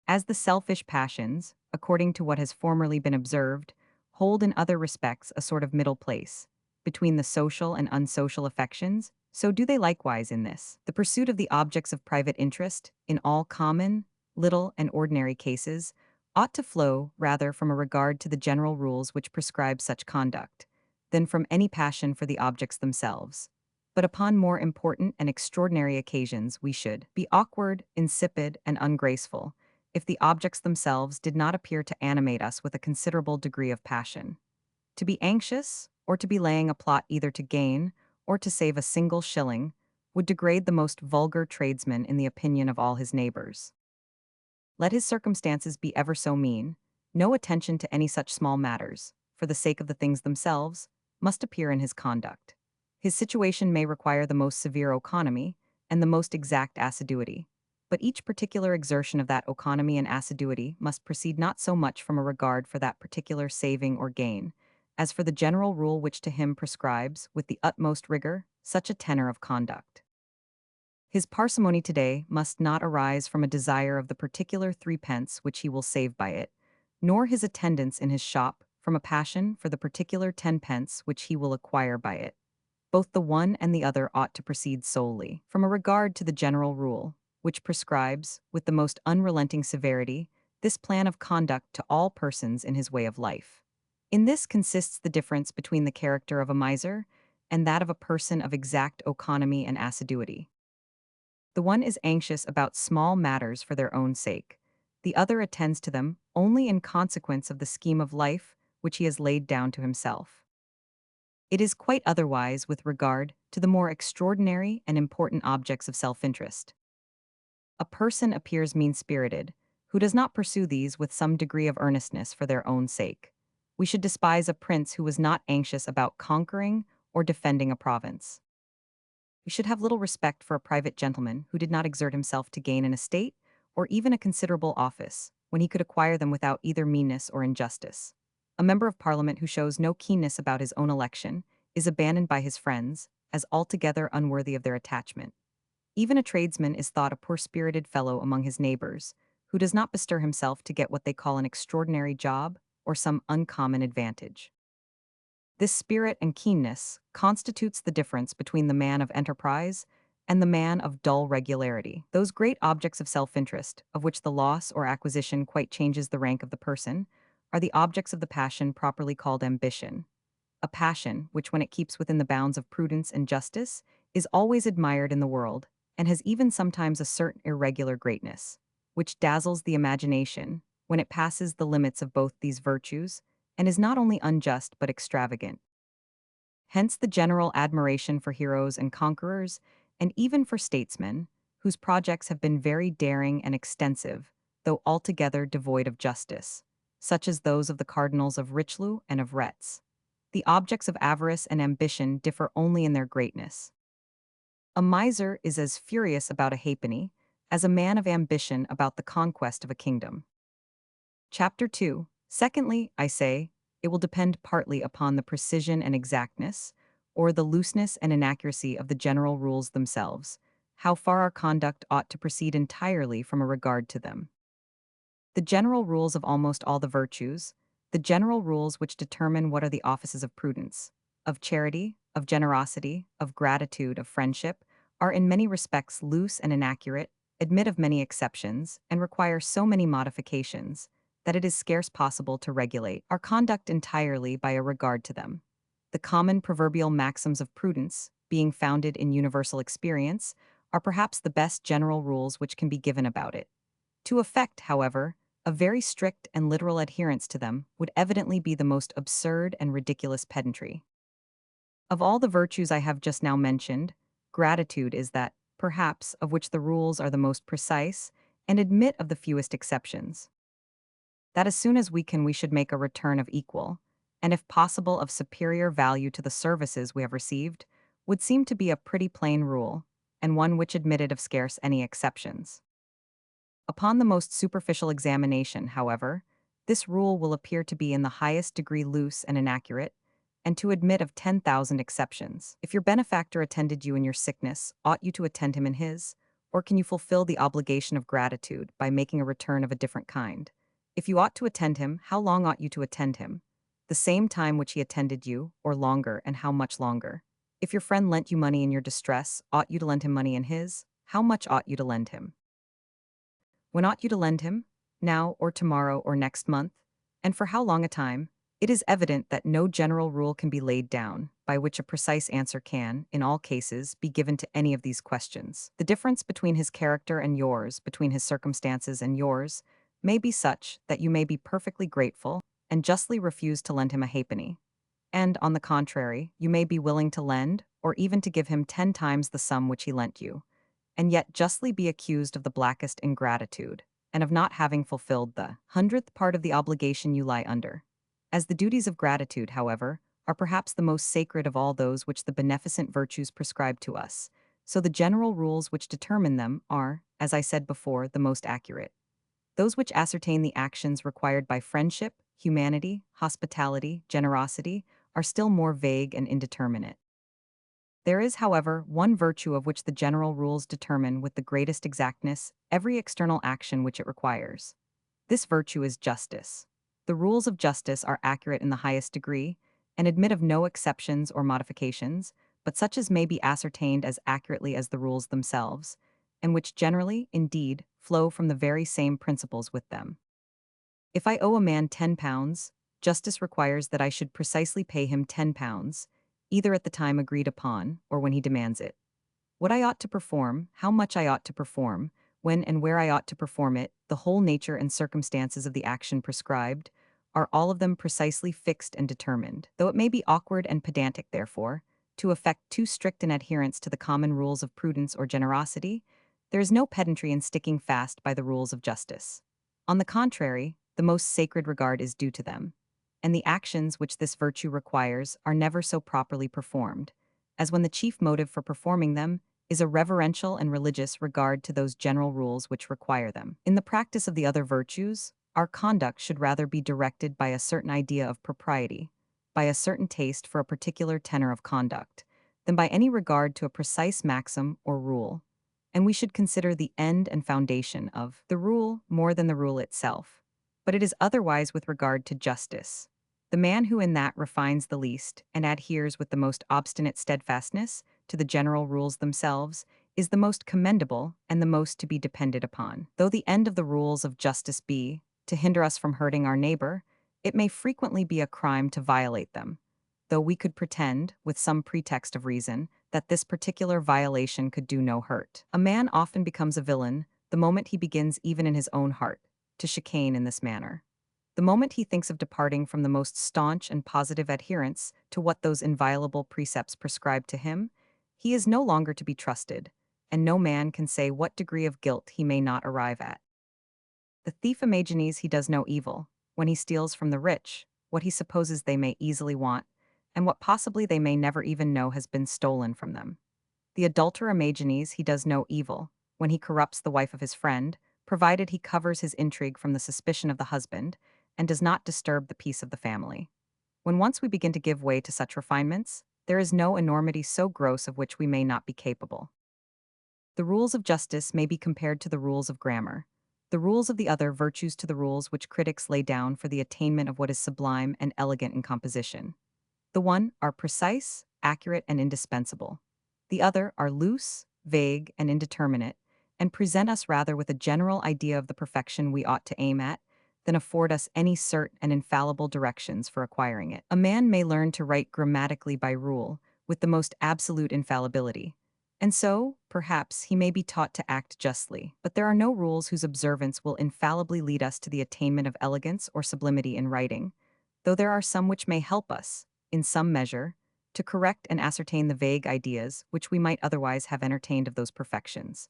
As the selfish passions, according to what has formerly been observed, hold in other respects a sort of middle place, between the social and unsocial affections, so do they likewise in this. The pursuit of the objects of private interest, in all common, little, and ordinary cases, ought to flow rather from a regard to the general rules which prescribe such conduct, than from any passion for the objects themselves. But upon more important and extraordinary occasions we should be awkward, insipid, and ungraceful, if the objects themselves did not appear to animate us with a considerable degree of passion. To be anxious, or to be laying a plot either to gain or to save a single shilling, would degrade the most vulgar tradesman in the opinion of all his neighbors. Let his circumstances be ever so mean, no attention to any such small matters, for the sake of the things themselves, must appear in his conduct. His situation may require the most severe economy and the most exact assiduity, but each particular exertion of that economy and assiduity must proceed not so much from a regard for that particular saving or gain, as for the general rule which to him prescribes, with the utmost rigor, such a tenor of conduct. His parsimony today must not arise from a desire of the particular threepence which he will save by it, nor his attendance in his shop from a passion for the particular tenpence which he will acquire by it. Both the one and the other ought to proceed solely from a regard to the general rule, which prescribes, with the most unrelenting severity, this plan of conduct to all persons in his way of life. In this consists the difference between the character of a miser and that of a person of exact economy and assiduity. The one is anxious about small matters for their own sake. The other attends to them only in consequence of the scheme of life which he has laid down to himself. It is quite otherwise with regard to the more extraordinary and important objects of self-interest. A person appears mean-spirited who does not pursue these with some degree of earnestness for their own sake. We should despise a prince who was not anxious about conquering or defending a province. We should have little respect for a private gentleman who did not exert himself to gain an estate or even a considerable office, when he could acquire them without either meanness or injustice. A member of parliament who shows no keenness about his own election is abandoned by his friends as altogether unworthy of their attachment. Even a tradesman is thought a poor-spirited fellow among his neighbors, who does not bestir himself to get what they call an extraordinary job or some uncommon advantage. This spirit and keenness constitutes the difference between the man of enterprise and the man of dull regularity. Those great objects of self-interest, of which the loss or acquisition quite changes the rank of the person, are the objects of the passion properly called ambition. A passion which, when it keeps within the bounds of prudence and justice, is always admired in the world, and has even sometimes a certain irregular greatness, which dazzles the imagination when it passes the limits of both these virtues, and is not only unjust but extravagant. Hence the general admiration for heroes and conquerors, and even for statesmen, whose projects have been very daring and extensive, though altogether devoid of justice, such as those of the cardinals of Richelieu and of Retz. The objects of avarice and ambition differ only in their greatness. A miser is as furious about a halfpenny as a man of ambition about the conquest of a kingdom. Chapter 2. Secondly, I say, it will depend partly upon the precision and exactness, or the looseness and inaccuracy of the general rules themselves, how far our conduct ought to proceed entirely from a regard to them. The general rules of almost all the virtues, the general rules which determine what are the offices of prudence, of charity, of generosity, of gratitude, of friendship, are in many respects loose and inaccurate, admit of many exceptions, and require so many modifications, that it is scarce possible to regulate our conduct entirely by a regard to them. The common proverbial maxims of prudence, being founded in universal experience, are perhaps the best general rules which can be given about it. To effect, however, a very strict and literal adherence to them would evidently be the most absurd and ridiculous pedantry. Of all the virtues I have just now mentioned, gratitude is that, perhaps, of which the rules are the most precise and admit of the fewest exceptions. That as soon as we can, we should make a return of equal, and if possible of superior value to the services we have received, would seem to be a pretty plain rule, and one which admitted of scarce any exceptions. Upon the most superficial examination, however, This rule will appear to be in the highest degree loose and inaccurate, and to admit of 10,000 exceptions. If your benefactor attended you in your sickness, ought you to attend him in his? Or can you fulfill the obligation of gratitude by making a return of a different kind? If you ought to attend him, how long ought you to attend him? The same time which he attended you, or longer, and how much longer? If your friend lent you money in your distress, ought you to lend him money in his? How much ought you to lend him? When ought you to lend him? Now, or tomorrow, or next month? And for how long a time? It is evident that no general rule can be laid down, by which a precise answer can, in all cases, be given to any of these questions. The difference between his character and yours, between his circumstances and yours, may be such that you may be perfectly grateful and justly refuse to lend him a halfpenny. And, on the contrary, you may be willing to lend, or even to give him 10 times the sum which he lent you, and yet justly be accused of the blackest ingratitude, and of not having fulfilled the 100th part of the obligation you lie under. As the duties of gratitude, however, are perhaps the most sacred of all those which the beneficent virtues prescribe to us, so the general rules which determine them are, as I said before, the most accurate. Those which ascertain the actions required by friendship, humanity, hospitality, generosity, are still more vague and indeterminate. There is, however, one virtue of which the general rules determine with the greatest exactness every external action which it requires. This virtue is justice. The rules of justice are accurate in the highest degree, and admit of no exceptions or modifications, but such as may be ascertained as accurately as the rules themselves, and which generally, indeed, flow from the very same principles with them. If I owe a man £10, justice requires that I should precisely pay him £10, either at the time agreed upon or when he demands it. What I ought to perform, how much I ought to perform, when and where I ought to perform it, the whole nature and circumstances of the action prescribed, are all of them precisely fixed and determined, though it may be awkward and pedantic, therefore, to affect too strict an adherence to the common rules of prudence or generosity. There is no pedantry in sticking fast by the rules of justice. On the contrary, the most sacred regard is due to them, and the actions which this virtue requires are never so properly performed, as when the chief motive for performing them is a reverential and religious regard to those general rules which require them. In the practice of the other virtues, our conduct should rather be directed by a certain idea of propriety, by a certain taste for a particular tenor of conduct, than by any regard to a precise maxim or rule, and we should consider the end and foundation of the rule more than the rule itself. But it is otherwise with regard to justice. The man who in that refines the least and adheres with the most obstinate steadfastness to the general rules themselves is the most commendable and the most to be depended upon. Though the end of the rules of justice be to hinder us from hurting our neighbor, it may frequently be a crime to violate them, though we could pretend, with some pretext of reason, that this particular violation could do no hurt. A man often becomes a villain the moment he begins even in his own heart to chicane in this manner. The moment he thinks of departing from the most staunch and positive adherence to what those inviolable precepts prescribe to him, he is no longer to be trusted, and no man can say what degree of guilt he may not arrive at. The thief imagines he does no evil, when he steals from the rich, what he supposes they may easily want, and what possibly they may never even know has been stolen from them. The adulterer imagines he does no evil, when he corrupts the wife of his friend, provided he covers his intrigue from the suspicion of the husband, and does not disturb the peace of the family. When once we begin to give way to such refinements, there is no enormity so gross of which we may not be capable. The rules of justice may be compared to the rules of grammar, the rules of the other virtues to the rules which critics lay down for the attainment of what is sublime and elegant in composition. The one are precise, accurate, and indispensable. The other are loose, vague, and indeterminate, and present us rather with a general idea of the perfection we ought to aim at than afford us any certain and infallible directions for acquiring it. A man may learn to write grammatically by rule, with the most absolute infallibility, and so, perhaps, he may be taught to act justly, but there are no rules whose observance will infallibly lead us to the attainment of elegance or sublimity in writing, though there are some which may help us, in some measure, to correct and ascertain the vague ideas which we might otherwise have entertained of those perfections.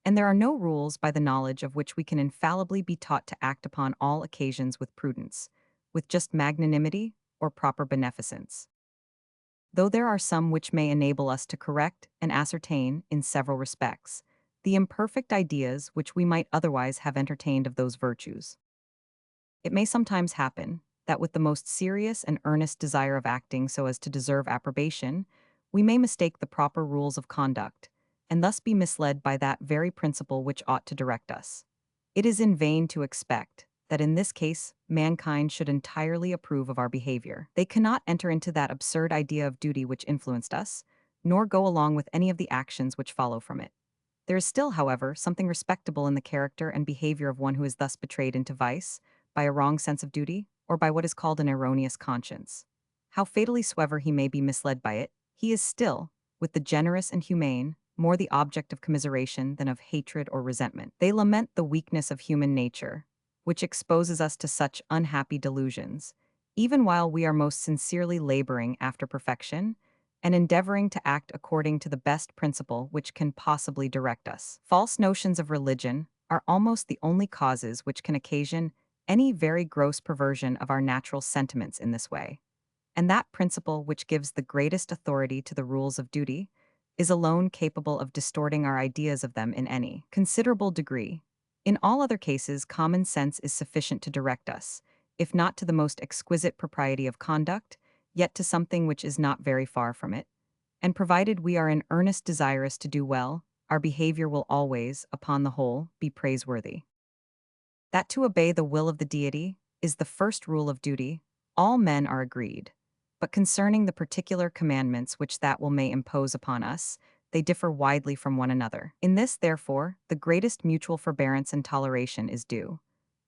And there are no rules by the knowledge of which we can infallibly be taught to act upon all occasions with prudence, with just magnanimity or proper beneficence. Though there are some which may enable us to correct and ascertain, in several respects, the imperfect ideas which we might otherwise have entertained of those virtues. It may sometimes happen that with the most serious and earnest desire of acting so as to deserve approbation, we may mistake the proper rules of conduct, and thus be misled by that very principle which ought to direct us. It is in vain to expect that in this case mankind should entirely approve of our behavior. They cannot enter into that absurd idea of duty which influenced us, nor go along with any of the actions which follow from it. There is still, however, something respectable in the character and behavior of one who is thus betrayed into vice by a wrong sense of duty or by what is called an erroneous conscience. How fatally soever he may be misled by it, he is still, with the generous and humane, more the object of commiseration than of hatred or resentment. They lament the weakness of human nature, which exposes us to such unhappy delusions, even while we are most sincerely laboring after perfection and endeavoring to act according to the best principle which can possibly direct us. False notions of religion are almost the only causes which can occasion any very gross perversion of our natural sentiments in this way. And that principle which gives the greatest authority to the rules of duty is alone capable of distorting our ideas of them in any considerable degree. In all other cases, common sense is sufficient to direct us, if not to the most exquisite propriety of conduct, yet to something which is not very far from it. And provided we are in earnest desirous to do well, our behavior will always, upon the whole, be praiseworthy. That to obey the will of the deity is the first rule of duty, all men are agreed. But concerning the particular commandments which that will may impose upon us, they differ widely from one another. In this, therefore, the greatest mutual forbearance and toleration is due.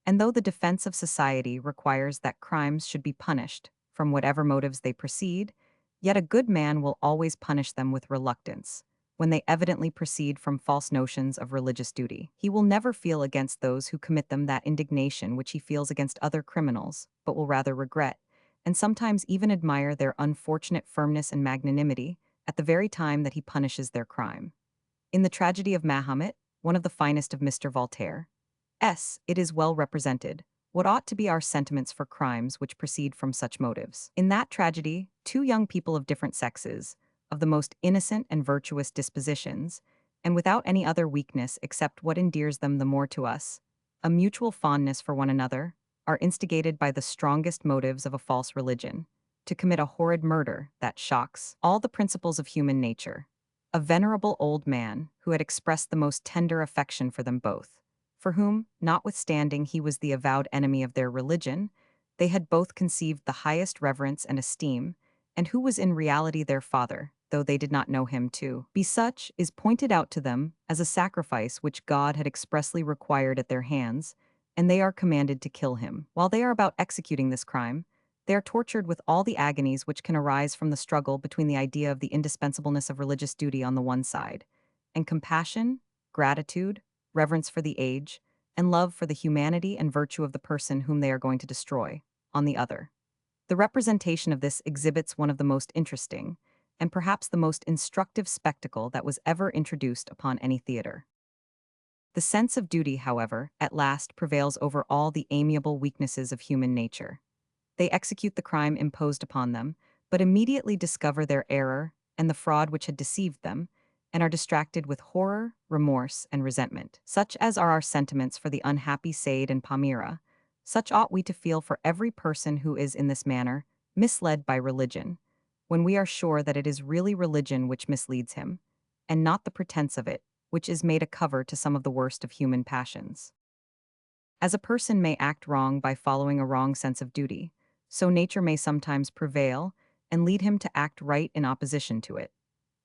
And though the defense of society requires that crimes should be punished, from whatever motives they proceed, yet a good man will always punish them with reluctance, when they evidently proceed from false notions of religious duty. He will never feel against those who commit them that indignation which he feels against other criminals, but will rather regret, and sometimes even admire their unfortunate firmness and magnanimity at the very time that he punishes their crime. In the tragedy of Mahomet, one of the finest of Mr. Voltaire, it is well represented what ought to be our sentiments for crimes which proceed from such motives. In that tragedy, two young people of different sexes, of the most innocent and virtuous dispositions, and without any other weakness except what endears them the more to us, a mutual fondness for one another, are instigated by the strongest motives of a false religion, to commit a horrid murder that shocks all the principles of human nature. A venerable old man, who had expressed the most tender affection for them both, for whom, notwithstanding he was the avowed enemy of their religion, they had both conceived the highest reverence and esteem, and who was in reality their father, though they did not know him to be such, is pointed out to them as a sacrifice which God had expressly required at their hands, and they are commanded to kill him. While they are about executing this crime, they are tortured with all the agonies which can arise from the struggle between the idea of the indispensableness of religious duty on the one side, and compassion, gratitude, reverence for the age, and love for the humanity and virtue of the person whom they are going to destroy, on the other. The representation of this exhibits one of the most interesting, and perhaps the most instructive spectacle that was ever introduced upon any theater. The sense of duty, however, at last prevails over all the amiable weaknesses of human nature. They execute the crime imposed upon them, but immediately discover their error and the fraud which had deceived them, and are distracted with horror, remorse, and resentment. Such as are our sentiments for the unhappy Said and Palmyra, such ought we to feel for every person who is in this manner misled by religion, when we are sure that it is really religion which misleads him, and not the pretense of it, which is made a cover to some of the worst of human passions. As a person may act wrong by following a wrong sense of duty, so nature may sometimes prevail and lead him to act right in opposition to it.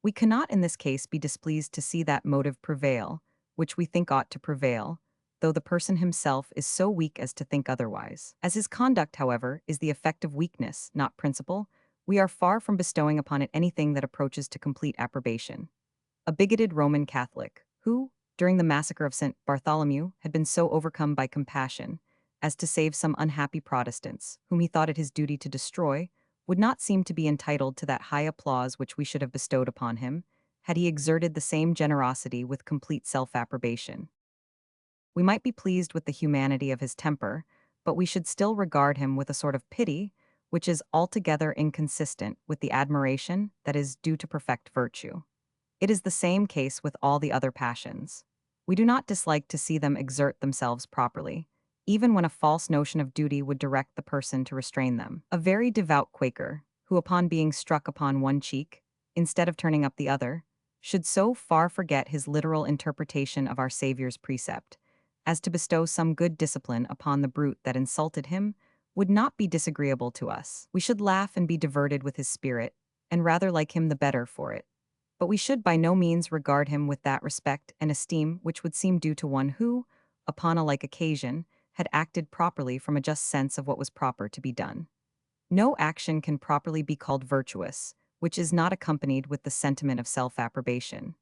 We cannot in this case be displeased to see that motive prevail, which we think ought to prevail, though the person himself is so weak as to think otherwise. As his conduct, however, is the effect of weakness, not principle, we are far from bestowing upon it anything that approaches to complete approbation. A bigoted Roman Catholic, who, during the massacre of St. Bartholomew, had been so overcome by compassion as to save some unhappy Protestants, whom he thought it his duty to destroy, would not seem to be entitled to that high applause which we should have bestowed upon him, had he exerted the same generosity with complete self-approbation. We might be pleased with the humanity of his temper, but we should still regard him with a sort of pity, which is altogether inconsistent with the admiration that is due to perfect virtue. It is the same case with all the other passions. We do not dislike to see them exert themselves properly, even when a false notion of duty would direct the person to restrain them. A very devout Quaker, who upon being struck upon one cheek, instead of turning up the other, should so far forget his literal interpretation of our Saviour's precept, as to bestow some good discipline upon the brute that insulted him, would not be disagreeable to us. We should laugh and be diverted with his spirit, and rather like him the better for it. But we should by no means regard him with that respect and esteem which would seem due to one who, upon a like occasion, had acted properly from a just sense of what was proper to be done. No action can properly be called virtuous, which is not accompanied with the sentiment of self-approbation.